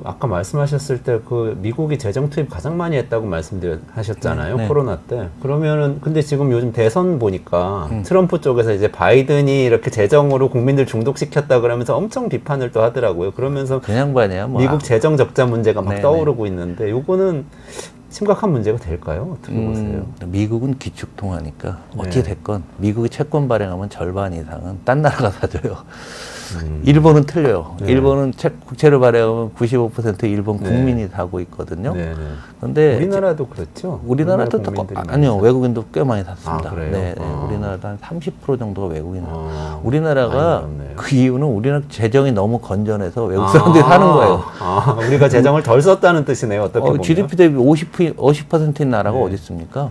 아까 말씀하셨을 때 그 미국이 재정 투입 가장 많이 했다고 말씀하셨잖아요. 네. 코로나 때. 그러면은 근데 지금 요즘 대선 보니까 트럼프 쪽에서 이제 바이든이 이렇게 재정으로 국민들 중독시켰다 그러면서 엄청 비판을 또 하더라고요. 그러면서 그 양반이야 뭐. 미국 재정 적자 문제가 막 네네. 떠오르고 있는데 요거는 심각한 문제가 될까요? 어떻게 보세요? 미국은 기축통화니까 어찌 네. 됐건 미국이 채권 발행하면 절반 이상은 딴 나라가 사줘요. 일본은 틀려요. 네. 일본은 국채를 발행하면 95% 일본 네. 국민이 사고 있거든요. 네네. 근데 우리나라도 그렇죠? 우리나라도 우리나라 국민들이 많이 아니요 사죠. 외국인도 꽤 많이 샀습니다. 아, 그래요? 네, 네. 아. 우리나라도 한 30% 정도가 외국인. 많이 우리나라가 늘었네요. 그 이유는 우리나라 재정이 너무 건전해서 외국 사람들이 사는 거예요. 우리가 재정을 덜 썼다는 뜻이네요. 어떻게 보면. GDP 대비 50%인 나라가 어디 있습니까?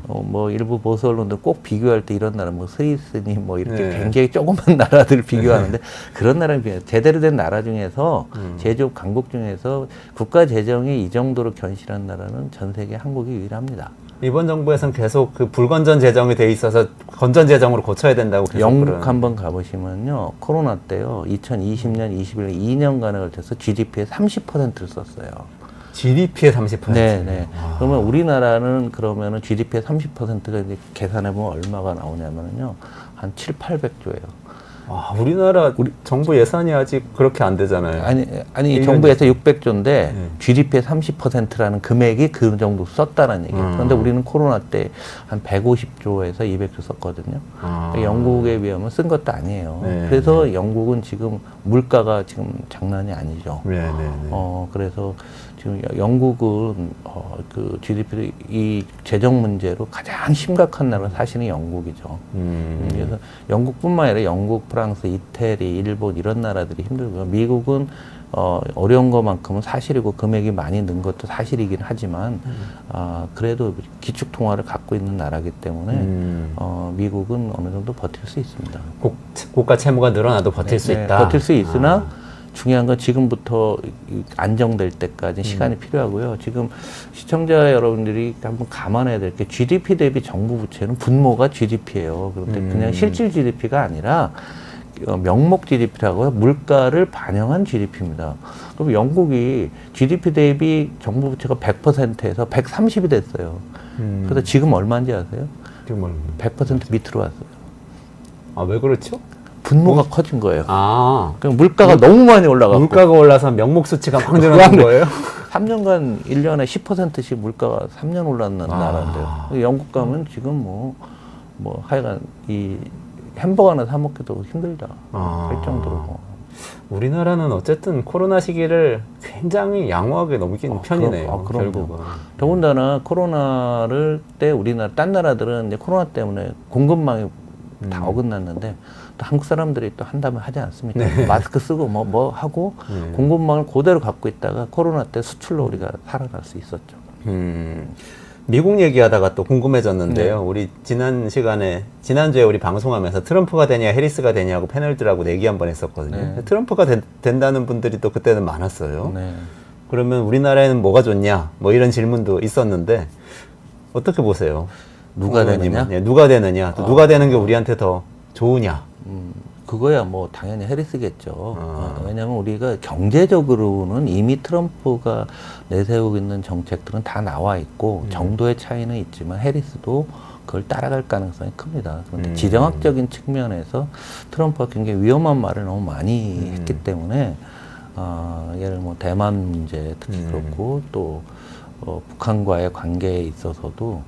뭐 일부 보수 언론들 꼭 비교할 때 이런 나라 뭐 스위스니 뭐 이렇게 네. 굉장히 조그만 나라들을 비교하는데 그런 나라를 비해 제대로 된 나라 중에서 제조업 강국 중에서 국가 재정이 이 정도로 견실한 나라는 전 세계 한국이 유일합니다. 이번 정부에서는 계속 그 불건전 재정이 돼 있어서 건전 재정으로 고쳐야 된다고 계속 영국 그러는. 한번 가보시면요 코로나 때요 2020년 21년 2년간에 걸쳐서 GDP의 30%를 썼어요. GDP의 30%. 네. 그러면 우리나라는 그러면은 GDP의 30%가 이제 계산해 보면 얼마가 나오냐면요 한 7,800조예요. 우리나라 정부 예산이 아직 그렇게 안 되잖아요. 아니 1년 정부에서 600조인데 네. GDP의 30%라는 금액이 그 정도 썼다는 얘기예요. 그런데 우리는 코로나 때 한 150조에서 200조 썼거든요. 그러니까 영국에 비하면 쓴 것도 아니에요. 네. 그래서 영국은 지금 물가가 지금 장난이 아니죠. 네네네. 그래서 지금 영국은 그 GDP 이 재정 문제로 가장 심각한 나라가 사실은 영국이죠. 그래서 영국뿐만 아니라 영국, 프랑스, 이태리, 일본 이런 나라들이 힘들고요. 미국은 어려운 것만큼은 사실이고 금액이 많이 는 것도 사실이긴 하지만 그래도 기축 통화를 갖고 있는 나라기 때문에 미국은 어느 정도 버틸 수 있습니다. 국가 채무가 늘어나도 버틸 수 있다. 버틸 수 있으나 중요한 건 지금부터 안정될 때까지 시간이 필요하고요. 지금 시청자 여러분들이 한번 감안해야 될 게 GDP 대비 정부 부채는 분모가 GDP예요. 그런데 그냥 실질 GDP가 아니라 명목 GDP라고요. 물가를 반영한 GDP입니다. 그럼 영국이 GDP 대비 정부 부채가 100%에서 130이 됐어요. 그래서 지금 얼마인지 아세요? 지금 100% 밑으로 왔어요. 왜 그렇죠? 분모가 커진 거예요. 그러니까 물가가 너무 많이 올라가고 물가가 올라서 명목 수치가 막 늘어난 거예요? 3년간 1년에 10%씩 물가가 3년 올랐는 나라인데요. 영국 가면 지금 뭐 하여간 이 햄버거 하나 사 먹기도 힘들다 할 정도로 뭐. 우리나라는 어쨌든 코로나 시기를 굉장히 양호하게 넘긴 편이네요. 그럼요. 결국은. 더군다나 코로나를 때 우리나라 딴 나라들은 이제 코로나 때문에 공급망이 다 어긋났는데 또 한국 사람들이 또 한다면 하지 않습니까? 네. 마스크 쓰고 뭐 하고 공급망을 그대로 갖고 있다가 코로나 때 수출로 우리가 살아날 수 있었죠. 미국 얘기하다가 또 궁금해졌는데요. 우리 지난주에 우리 방송하면서 트럼프가 되냐 해리스가 되냐고 패널들하고 내기 한번 했었거든요. 트럼프가 된다는 분들이 또 그때는 많았어요. 네. 그러면 우리나라에는 뭐가 좋냐? 뭐 이런 질문도 있었는데 어떻게 보세요? 누가 되느냐? 네, 누가 되느냐? 또 누가 되는 게 우리한테 더 좋으냐? 그거야 뭐 당연히 해리스겠죠. 왜냐하면 우리가 경제적으로는 이미 트럼프가 내세우고 있는 정책들은 다 나와 있고 정도의 차이는 있지만 해리스도 그걸 따라갈 가능성이 큽니다. 그런데 지정학적인 측면에서 트럼프가 굉장히 위험한 말을 너무 많이 했기 때문에 예를 뭐 대만 문제 특히 그렇고 또 북한과의 관계에 있어서도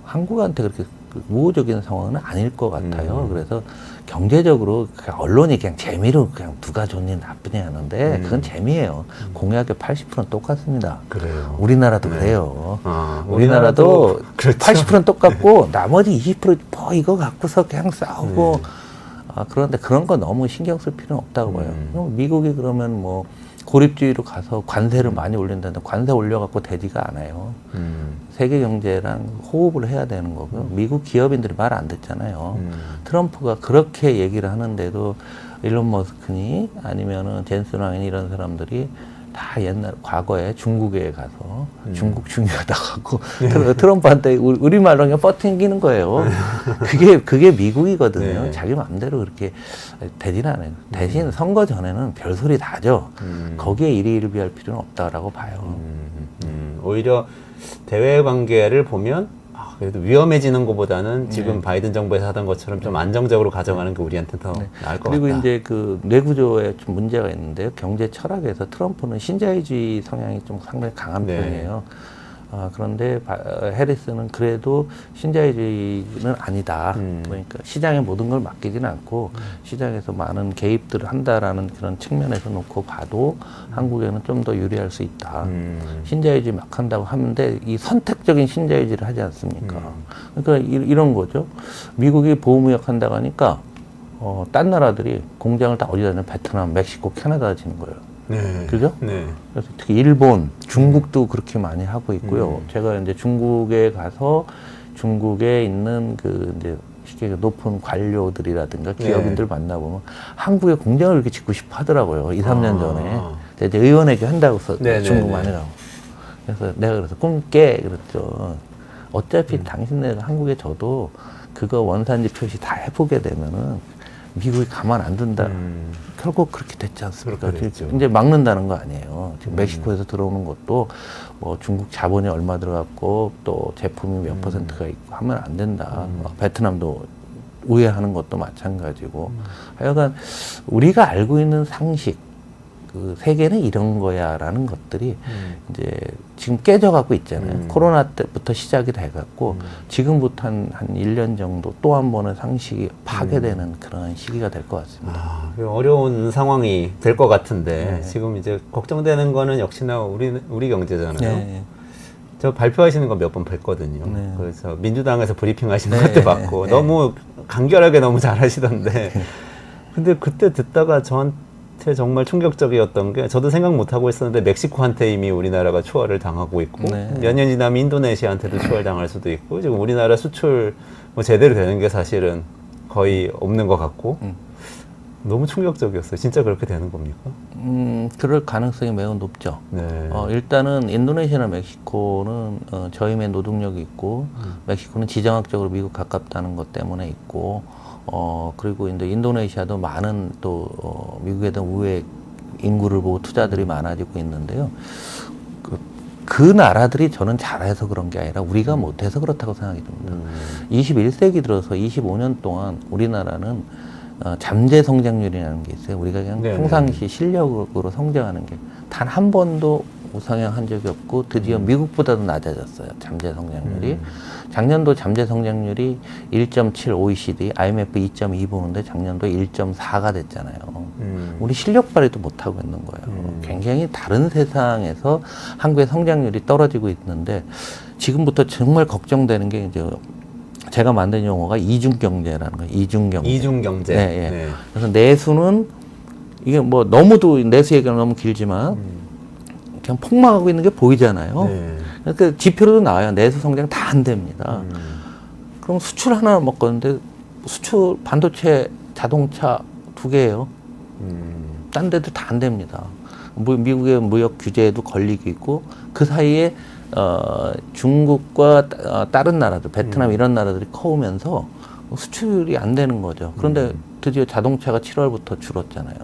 한국한테 그렇게 그 우호적인 상황은 아닐 것 같아요. 그래서 경제적으로 그냥 언론이 그냥 재미로 그냥 누가 좋니 나쁘니 하는데 그건 재미예요. 공약의 80%는 똑같습니다. 그래요. 우리나라도 그래요. 우리나라도 우리나라도 그렇죠. 80%는 똑같고 나머지 20%뭐 이거 갖고서 그냥 싸우고 그런데 그런 거 너무 신경 쓸 필요는 없다고 봐요. 그럼 미국이 그러면 뭐 고립주의로 가서 관세를 많이 올린다는데 관세 올려갖고 되지가 않아요. 세계 경제랑 호흡을 해야 되는 거고요. 미국 기업인들이 말 안 듣잖아요. 트럼프가 그렇게 얘기를 하는데도 일론 머스크니 아니면은 젠슨 왕인 이런 사람들이 다 옛날 과거에 중국에 가서 중국 중요하다 하고 트럼프한테 우리말로 그냥 뻗팅기는 거예요. 그게 미국이거든요. 네. 자기 마음대로 그렇게 되지는 않아요. 대신 선거 전에는 별소리 다 하죠. 거기에 일희일비할 필요는 없다라고 봐요. 오히려 대외 관계를 보면 그래도 위험해지는 것보다는 지금 바이든 정부에서 하던 것처럼 좀 안정적으로 가져가는 게 우리한테 더 나을 것 그리고 같다. 이제 그 뇌구조에 좀 문제가 있는데요. 경제 철학에서 트럼프는 신자유주의 성향이 좀 상당히 강한 네. 편이에요. 그런데 해리스는 그래도 신자유주의는 아니다. 그러니까 시장에 모든 걸 맡기지는 않고 시장에서 많은 개입들을 한다라는 그런 측면에서 놓고 봐도 한국에는 좀 더 유리할 수 있다. 신자유주의 막 한다고 하는데 이 선택적인 신자유주의를 하지 않습니까? 그러니까 이런 거죠. 미국이 보호무역 한다고 하니까 딴 나라들이 공장을 다 어디다 냐 베트남, 멕시코, 캐나다 지는 거예요. 네. 그죠? 네. 그래서 특히 일본, 중국도 그렇게 많이 하고 있고요. 제가 이제 중국에 가서 중국에 있는 그 이제 쉽게 높은 관료들이라든가 기업인들 만나보면 한국에 공장을 이렇게 짓고 싶어 하더라고요. 2, 3년 전에. 이제 의원에게 한다고 해서 중국 많이 가고. 그래서 내가 그래서 꿈깨 그랬죠. 어차피 당신네가 한국에 져도 그거 원산지 표시 다 해보게 되면은 미국이 가만 안 둔다. 결국 그렇게 됐지 않습니까? 이제 막는다는 거 아니에요. 지금 멕시코에서 들어오는 것도 뭐 중국 자본이 얼마 들어갔고 또 제품이 몇 퍼센트가 있고 하면 안 된다. 베트남도 우회하는 것도 마찬가지고. 하여간 우리가 알고 있는 상식, 그 세계는 이런 거야라는 것들이 이제 지금 깨져가고 있잖아요. 코로나 때부터 시작이 돼갖고 지금부터 한 1년 정도 또 한 번의 상식이 파괴되는 그런 시기가 될 것 같습니다. 어려운 상황이 될 것 같은데 지금 이제 걱정되는 거는 역시나 우리 경제잖아요. 네. 저 발표하시는 거 몇 번 뵀거든요. 네. 그래서 민주당에서 브리핑 하시는 네. 것도 봤고 네. 너무 간결하게 너무 잘하시던데 근데 그때 듣다가 저한테 정말 충격적이었던 게 저도 생각 못하고 있었는데 멕시코한테 이미 우리나라가 초월을 당하고 있고 네. 몇 년 지나면 인도네시아한테도 초월당할 수도 있고 지금 우리나라 수출 뭐 제대로 되는 게 사실은 거의 없는 것 같고 너무 충격적이었어요. 진짜 그렇게 되는 겁니까? 그럴 가능성이 매우 높죠. 네. 일단은 인도네시아나 멕시코는 저임의 노동력이 있고 멕시코는 지정학적으로 미국 가깝다는 것 때문에 있고 그리고 이제 인도네시아도 많은 또 미국에 대한 우회 인구를 보고 투자들이 많아지고 있는데요. 그 나라들이 저는 잘해서 그런 게 아니라 우리가 못해서 그렇다고 생각이 듭니다. 21세기 들어서 25년 동안 우리나라는 잠재 성장률이라는 게 있어요. 우리가 그냥 네네. 평상시 실력으로 성장하는 게 단 한 번도 우상향한 적이 없고 드디어 미국보다도 낮아졌어요. 잠재 성장률이. 작년도 잠재 성장률이 1.7 OECD, IMF 2.2 보는데 작년도 1.4가 됐잖아요. 우리 실력 발휘도 못하고 있는 거예요. 굉장히 다른 세상에서 한국의 성장률이 떨어지고 있는데 지금부터 정말 걱정되는 게 이제 제가 만든 용어가 이중경제라는 거예요. 이중경제. 이중경제. 네, 예. 그래서 내수는 이게 뭐 너무도 내수 얘기가 너무 길지만 그냥 폭망하고 있는 게 보이잖아요. 네. 그러니까 지표로도 나와요. 내수 성장 다 안 됩니다. 그럼 수출 하나 먹었는데 수출 반도체 자동차 2개예요. 딴 데도 다 안 됩니다. 미국의 무역 규제에도 걸리고 있고 그 사이에 중국과 다른 나라들, 베트남 이런 나라들이 커오면서 수출이 안 되는 거죠. 그런데 드디어 자동차가 7월부터 줄었잖아요.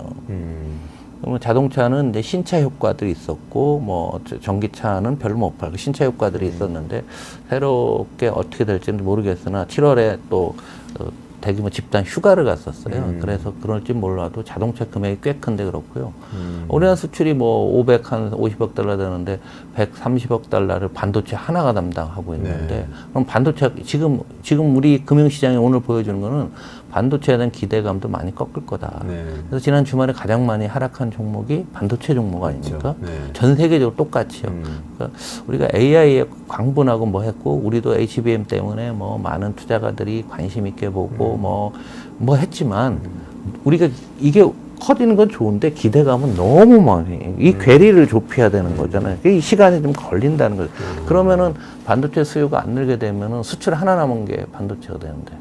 그러면 자동차는 이제 신차 효과들이 있었고, 뭐 전기차는 별로 못 팔고 신차 효과들이 있었는데 새롭게 어떻게 될지는 모르겠으나 7월에 또 대규모 집단 휴가를 갔었어요. 그래서 그럴지 몰라도 자동차 금액이 꽤 큰데 그렇고요. 우리나라 수출이 뭐 50억 달러 되는데 130억 달러를 반도체 하나가 담당하고 있는데 그럼 반도체 지금 우리 금융시장이 오늘 보여주는 거는 반도체에 대한 기대감도 많이 꺾을 거다. 그래서 지난 주말에 가장 많이 하락한 종목이 반도체 종목 아닙니까? 전 세계적으로 똑같이요. 그러니까 우리가 AI에 광분하고 뭐 했고 우리도 HBM 때문에 뭐 많은 투자가들이 관심 있게 보고 뭐 했지만 우리가 이게 커지는 건 좋은데 기대감은 너무 많이 이 괴리를 좁혀야 되는 거잖아요. 이 시간이 좀 걸린다는 거죠. 그러면은 반도체 수요가 안 늘게 되면은 수출 하나 남은 게 반도체가 되는데.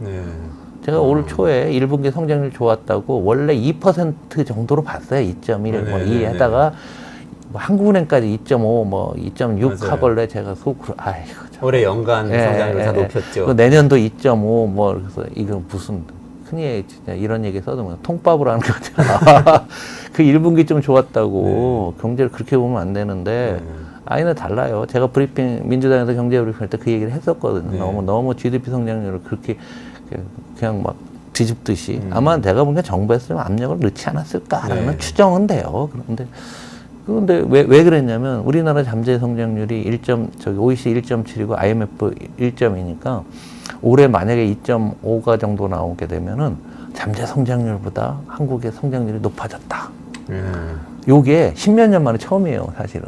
제가 올 초에 1분기 성장률 좋았다고 원래 2% 정도로 봤어요. 2.1, 뭐 2 하다가 뭐 한국은행까지 2.5, 뭐 2.6 하걸래 제가 속으로 아이고. 올해 연간 성장률 다 높였죠. 그 내년도 2.5, 뭐 그래서 이거 무슨 흔히 진짜 이런 얘기 써도 통밥을 하는 거잖아. 그 1분기 좀 좋았다고 경제를 그렇게 보면 안 되는데 아이는 달라요. 제가 브리핑 민주당에서 경제 브리핑 할 때 그 얘기를 했었거든요. 너무 GDP 성장률을 그렇게 그냥 막 뒤집듯이 아마 내가 보기엔 정부에서 압력을 넣지 않았을까라는 추정은 돼요. 그런데 왜 그랬냐면 우리나라 잠재 성장률이 OECD 1.7이고 IMF 1.2니까 올해 만약에 2.5가 정도 나오게 되면은 잠재 성장률보다 한국의 성장률이 높아졌다. 요게 10몇 년 만에 처음이에요, 사실은.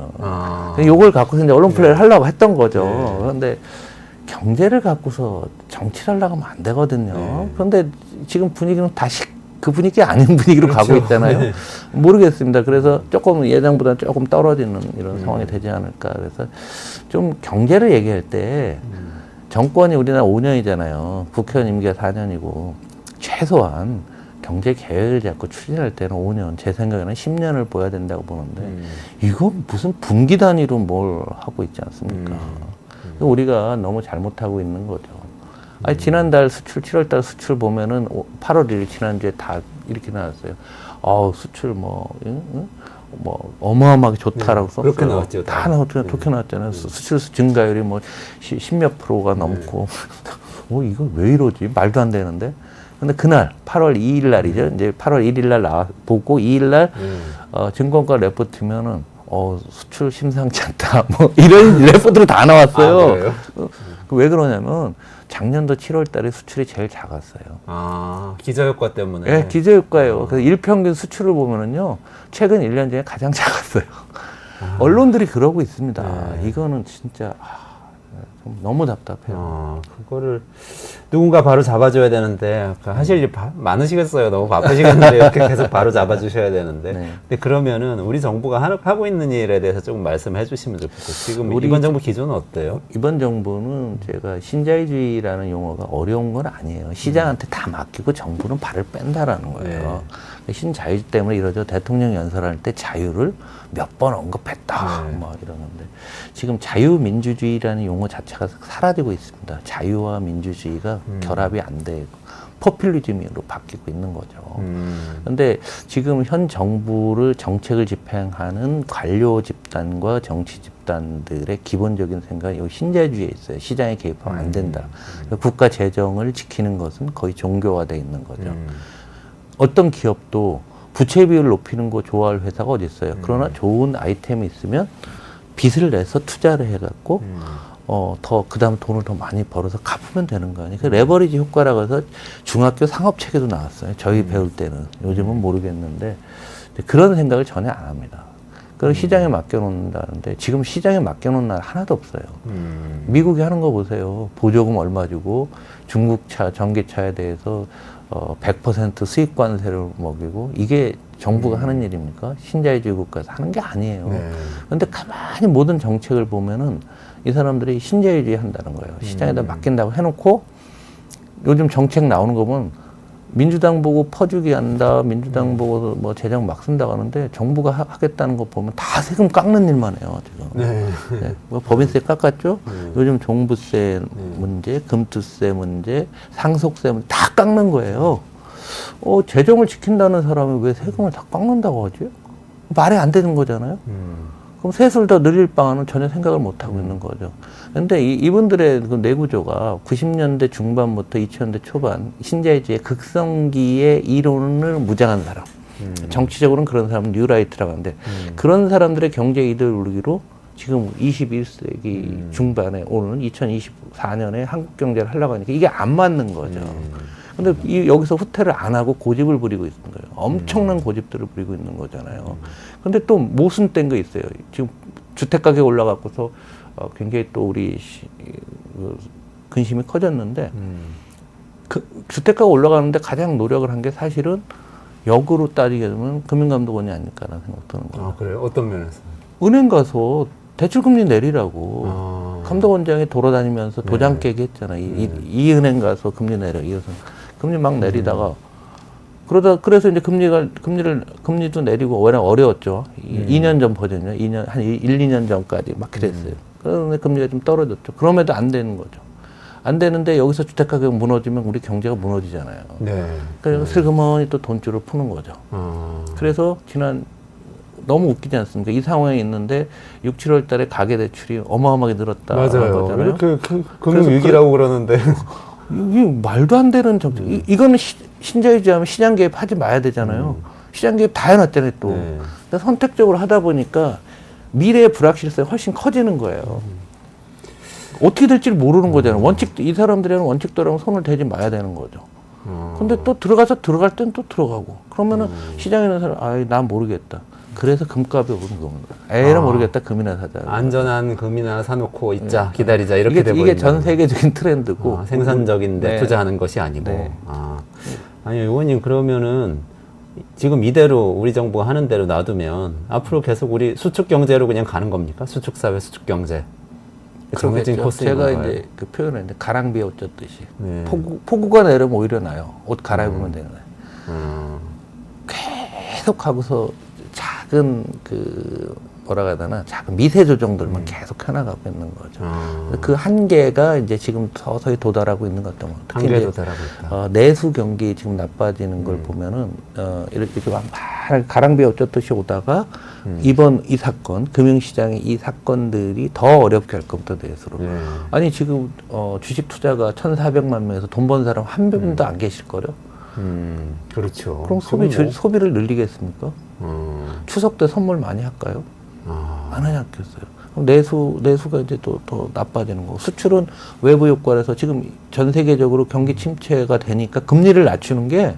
요걸 갖고서 이제 언론 플레이를 하려고 했던 거죠. 그런데 경제를 갖고서 정치를 하려고 하면 안 되거든요. 그런데 지금 분위기는 다시 그 분위기 아닌 분위기로 가고 있잖아요. 모르겠습니다. 그래서 조금 예상보다 조금 떨어지는 이런 상황이 되지 않을까. 그래서 좀 경제를 얘기할 때 정권이 우리나라 5년이잖아요. 국회의원 임기가 4년이고 최소한 경제 계획을 잡고 추진할 때는 5년, 제 생각에는 10년을 보여야 된다고 보는데 이건 무슨 분기 단위로 뭘 하고 있지 않습니까? 우리가 너무 잘못하고 있는 거죠. 아니, 지난달 수출, 7월달 수출 보면은 8월 1일 지난주에 다 이렇게 나왔어요. 수출 뭐 어마어마하게 좋다라고 썼어요. 그렇게 나왔죠. 다 나왔죠. 좋게 나왔잖아요. 수출 증가율이 뭐 10몇 프로가 넘고. 이거 왜 이러지? 말도 안 되는데. 근데 그날 8월 2일 날이죠. 이제 8월 1일 날 보고 2일 날 증권가 레포트면은 수출 심상치 않다. 뭐 이런 레포트로 다 나왔어요. 그래요? 왜 그러냐면 작년도 7월 달에 수출이 제일 작았어요. 기저효과 때문에. 네, 기저효과예요. 그래서 일평균 수출을 보면은요, 최근 1년 중에 가장 작았어요. 언론들이 그러고 있습니다. 이거는 진짜 좀 너무 답답해요. 그거를 누군가 바로 잡아줘야 되는데 하실 일 많으시겠어요. 너무 바쁘시겠는데 이렇게 계속 바로 잡아주셔야 되는데. 근데 그러면은 우리 정부가 하고 있는 일에 대해서 조금 말씀해 주시면 좋겠고 지금 이번 정부 기조는 어때요? 이번 정부는 제가 신자유주의라는 용어가 어려운 건 아니에요. 시장한테 다 맡기고 정부는 발을 뺀다라는 거예요. 신자유주의 때문에 이러죠. 대통령 연설할 때 자유를 몇 번 언급했다. 뭐 이러는데 지금 자유민주주의라는 용어 자체가 사라지고 있습니다. 자유와 민주주의가 결합이 안 되고 포퓰리즘으로 바뀌고 있는 거죠. 그런데 지금 현 정부를 정책을 집행하는 관료 집단과 정치 집단들의 기본적인 생각이 이 신자유주의에 있어요. 시장에 개입하면 안 된다. 국가 재정을 지키는 것은 거의 종교화되어 있는 거죠. 어떤 기업도 부채 비율을 높이는 거 좋아할 회사가 어디 있어요. 그러나 좋은 아이템이 있으면 빚을 내서 투자를 해갖고 더 그다음 돈을 더 많이 벌어서 갚으면 되는 거 아니에요. 그 레버리지 효과라고 해서 중학교 상업 책에도 나왔어요. 저희 배울 때는. 요즘은 모르겠는데 그런 생각을 전혀 안 합니다. 그걸 시장에 맡겨놓는다는데 지금 시장에 맡겨놓은 나라 하나도 없어요. 미국이 하는 거 보세요. 보조금 얼마 주고 중국차, 전기차에 대해서 100% 수입 관세를 먹이고 이게 정부가 하는 일입니까? 신자유주의 국가에서 하는 게 아니에요. 그런데 가만히 모든 정책을 보면은 이 사람들이 신자유주의 한다는 거예요. 시장에다 맡긴다고 해놓고 요즘 정책 나오는 거 보면 민주당 보고 퍼주기 한다, 민주당 보고 뭐 재정 막 쓴다고 하는데 정부가 하겠다는 거 보면 다 세금 깎는 일만 해요, 지금. 뭐 법인세 깎았죠? 요즘 종부세 문제, 금투세 문제, 상속세 문제 다 깎는 거예요. 재정을 지킨다는 사람이 왜 세금을 다 깎는다고 하지? 말이 안 되는 거잖아요. 그럼 셋을 더 늘릴 방안은 전혀 생각을 못 하고 있는 거죠. 근데 이분들의 그 뇌구조가 90년대 중반부터 2000년대 초반 신자유주의 극성기의 이론을 무장한 사람. 정치적으로는 그런 사람은 뉴라이트라고 하는데 그런 사람들의 경제 이데올로기로 지금 21세기 중반에 오는 2024년에 한국 경제를 하려고 하니까 이게 안 맞는 거죠. 근데 여기서 후퇴를 안 하고 고집을 부리고 있는 거예요. 엄청난 고집들을 부리고 있는 거잖아요. 근데 또 모순된 거 있어요. 지금 주택가격 올라가고서 굉장히 또 우리 근심이 커졌는데 그 주택가가 올라가는데 가장 노력을 한 게 사실은 역으로 따지게 되면 금융감독원이 아닐까라는 생각 드는 거예요. 아, 그래요? 어떤 면에서? 은행 가서 대출금리 내리라고 감독원장이 돌아다니면서 도장 깨기 했잖아. 이 은행 가서 금리 내려. 이어서 금리 막 내리다가 그래서 이제 금리도 내리고 워낙 어려웠죠. 2년 전 버전이요. 한 2년 전까지 막 그랬어요. 그런데 금리가 좀 떨어졌죠. 그럼에도 안 되는 거죠. 안 되는데 여기서 주택가격 무너지면 우리 경제가 무너지잖아요. 네. 그래서 슬그머니 또 돈줄을 푸는 거죠. 그래서 너무 웃기지 않습니까? 이 상황에 있는데 6, 7월 달에 가계대출이 어마어마하게 늘었다. 맞아요. 거잖아요. 이렇게 금융위기라고 그러는데. 이게 말도 안 되는 정책. 이거는 신자유주의하면 시장 개입하지 마야 되잖아요. 시장 개입 다 해놨잖아요, 또. 네. 근데 선택적으로 하다 보니까 미래의 불확실성이 훨씬 커지는 거예요. 어떻게 될지를 모르는 거잖아요. 이 사람들이랑 원칙대로 손을 대지 마야 되는 거죠. 근데 또 들어갈 땐 또 들어가고. 그러면은 시장에 있는 사람, 난 모르겠다. 그래서 금값이 오른 겁니다. 에라 모르겠다. 금이나 사자. 안전한 금이나 사놓고 있자, 기다리자 이렇게 돼버린다. 이게 전 세계적인 트렌드고 생산적인데 네. 투자하는 것이 아니고. 네. 아니 의원님 그러면은 지금 이대로 우리 정부가 하는 대로 놔두면 앞으로 계속 우리 수축 경제로 그냥 가는 겁니까? 수축 사회, 수축 경제. 정해진 그렇겠죠. 코스인 제가 건가요? 이제 그 표현했는데 가랑비에 옷 젖듯이 네. 폭우가 내리면 오히려 나요. 옷 갈아입으면 되는 거예요. 계속 하고서 작은 뭐라고 해야 되나 작은 미세 조정들만 계속 해나가고 있는 거죠. 그 한계가 이제 지금 서서히 도달하고 있는 것 같아요. 특히 한계에 이제 도달하고 있다. 내수 경기 지금 나빠지는 걸 보면은 이렇게 좀 가랑비에 옷 젖듯이 오다가 이번 이 사건 금융시장의 이 사건들이 더 어렵게 할 겁니다. 내수로. 네. 아니 지금 주식 투자가 1,400만 명에서 돈 번 사람 한 명도 안 계실 거요. 그렇죠. 그럼 소비를 늘리겠습니까? 추석 때 선물 많이 할까요? 안 하겠어요. 그럼 내수가 이제 또 더 나빠지는 거고 수출은 외부 효과라서 지금 전 세계적으로 경기 침체가 되니까 금리를 낮추는 게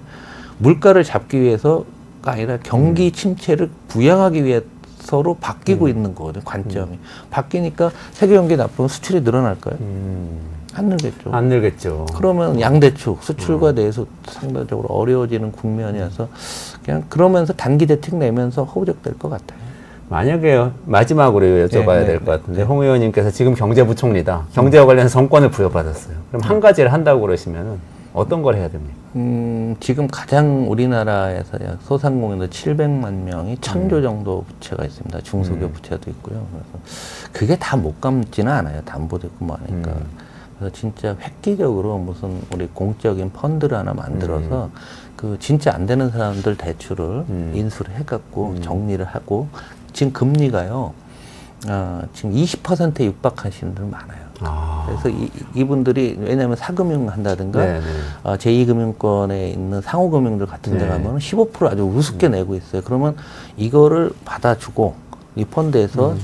물가를 잡기 위해서가 아니라 경기 침체를 부양하기 위해서로 바뀌고 있는 거거든요. 관점이 바뀌니까 세계 경기 나쁘면 수출이 늘어날까요? 안 늘겠죠. 안 늘겠죠. 그러면 양대축, 수출과 내수 상대적으로 어려워지는 국면이어서 그냥 그러면서 단기 대책 내면서 허우적될 것 같아요. 만약에 마지막으로 여쭤봐야 될 것 같은데 홍 의원님께서 지금 경제부총리다. 경제와 관련해서 정권을 부여받았어요. 그럼 한 가지를 한다고 그러시면 어떤 걸 해야 됩니까? 지금 가장 우리나라에서 소상공인들 700만 명이 1,000조 정도 부채가 있습니다. 중소기업 부채도 있고요. 그래서 그게 다 못 감지는 않아요. 담보도 있고 뭐 하니까. 그래서 진짜 획기적으로 무슨 우리 공적인 펀드를 하나 만들어서 그 진짜 안 되는 사람들 대출을 인수를 해갖고 정리를 하고 지금 금리가요. 지금 20%에 육박하시는 분들 많아요. 그래서 이분들이 왜냐하면 사금융 한다든가 제2금융권에 있는 상호금융들 같은 데 가면 15% 아주 우습게 내고 있어요. 그러면 이거를 받아주고 이 펀드에서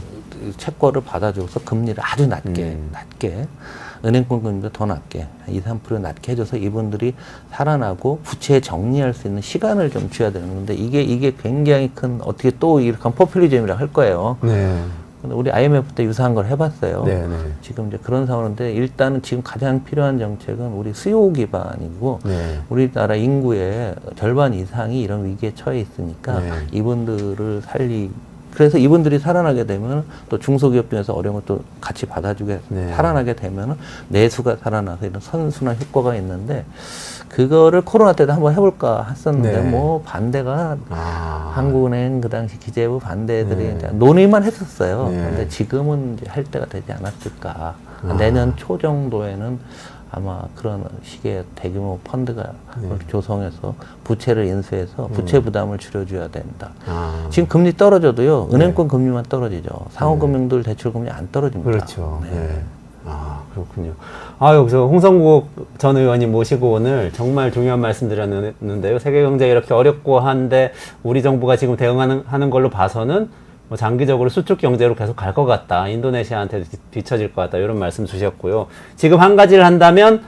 채권을 받아줘서 금리를 아주 낮게 은행권 금리보다 더 낮게 2~3% 낮게 해줘서 이분들이 살아나고 부채 정리할 수 있는 시간을 좀 줘야 되는 건데 이게 굉장히 큰 어떻게 또 이렇게 포퓰리즘이라고 할 거예요. 네. 근데 우리 IMF 때 유사한 걸 해봤어요. 네, 네. 지금 이제 그런 상황인데 일단은 지금 가장 필요한 정책은 우리 수요 기반이고 네. 우리나라 인구의 절반 이상이 이런 위기에 처해 있으니까 네. 이분들을 그래서 이분들이 살아나게 되면 또 중소기업 중에서 어려운 것도 같이 받아주게 살아나게 되면 내수가 살아나서 이런 선순환 효과가 있는데 그거를 코로나 때도 한번 해볼까 했었는데 뭐 반대가 한국은행 그 당시 기재부 반대들이 이제 논의만 했었어요. 근데 지금은 이제 할 때가 되지 않았을까. 내년 초 정도에는 아마 그런 식의 대규모 펀드가 조성해서 부채를 인수해서 부채 부담을 줄여줘야 된다. 아, 지금 금리 떨어져도요, 은행권 금리만 떨어지죠. 상호금융들 대출금리 안 떨어집니다. 그렇죠. 네. 아, 그렇군요. 아, 여기서 홍성국 전 의원님 모시고 오늘 정말 중요한 말씀 드렸는데요. 세계 경제 이렇게 어렵고 한데 우리 정부가 지금 대응하는 걸로 봐서는 뭐 장기적으로 수축 경제로 계속 갈 것 같다. 인도네시아한테 뒤처질 것 같다. 이런 말씀 주셨고요. 지금 한 가지를 한다면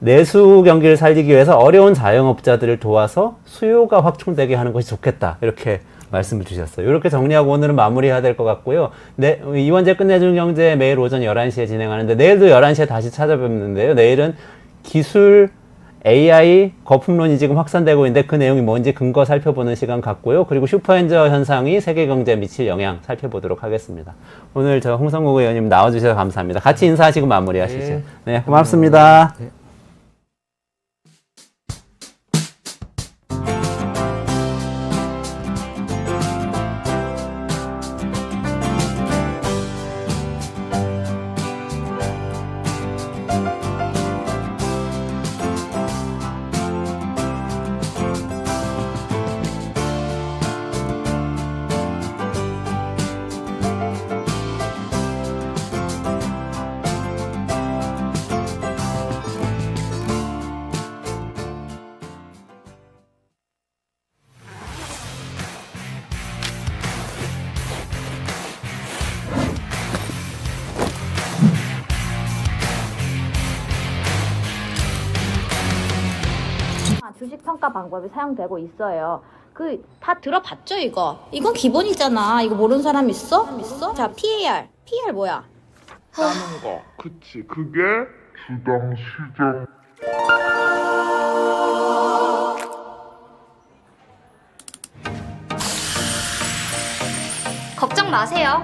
내수 경기를 살리기 위해서 어려운 자영업자들을 도와서 수요가 확충되게 하는 것이 좋겠다. 이렇게 말씀을 주셨어요. 이렇게 정리하고 오늘은 마무리해야 될 것 같고요. 네, 이원재 끝내주는 경제 매일 오전 11시에 진행하는데 내일도 11시에 다시 찾아뵙는데요. 내일은 기술 AI 거품론이 지금 확산되고 있는데 그 내용이 뭔지 근거 살펴보는 시간 갖고요. 그리고 슈퍼엔저 현상이 세계 경제에 미칠 영향 살펴보도록 하겠습니다. 오늘 저 홍성국 의원님 나와주셔서 감사합니다. 같이 인사하시고 마무리하시죠. 네, 고맙습니다. 주식 평가 방법이 사용되고 있어요. 그 다 들어봤죠 이거? 이건 기본이잖아. 이거 모르는 사람 있어? 자, PAR 뭐야? 하는 거. 그치. 그게 주당 시장. 걱정 마세요.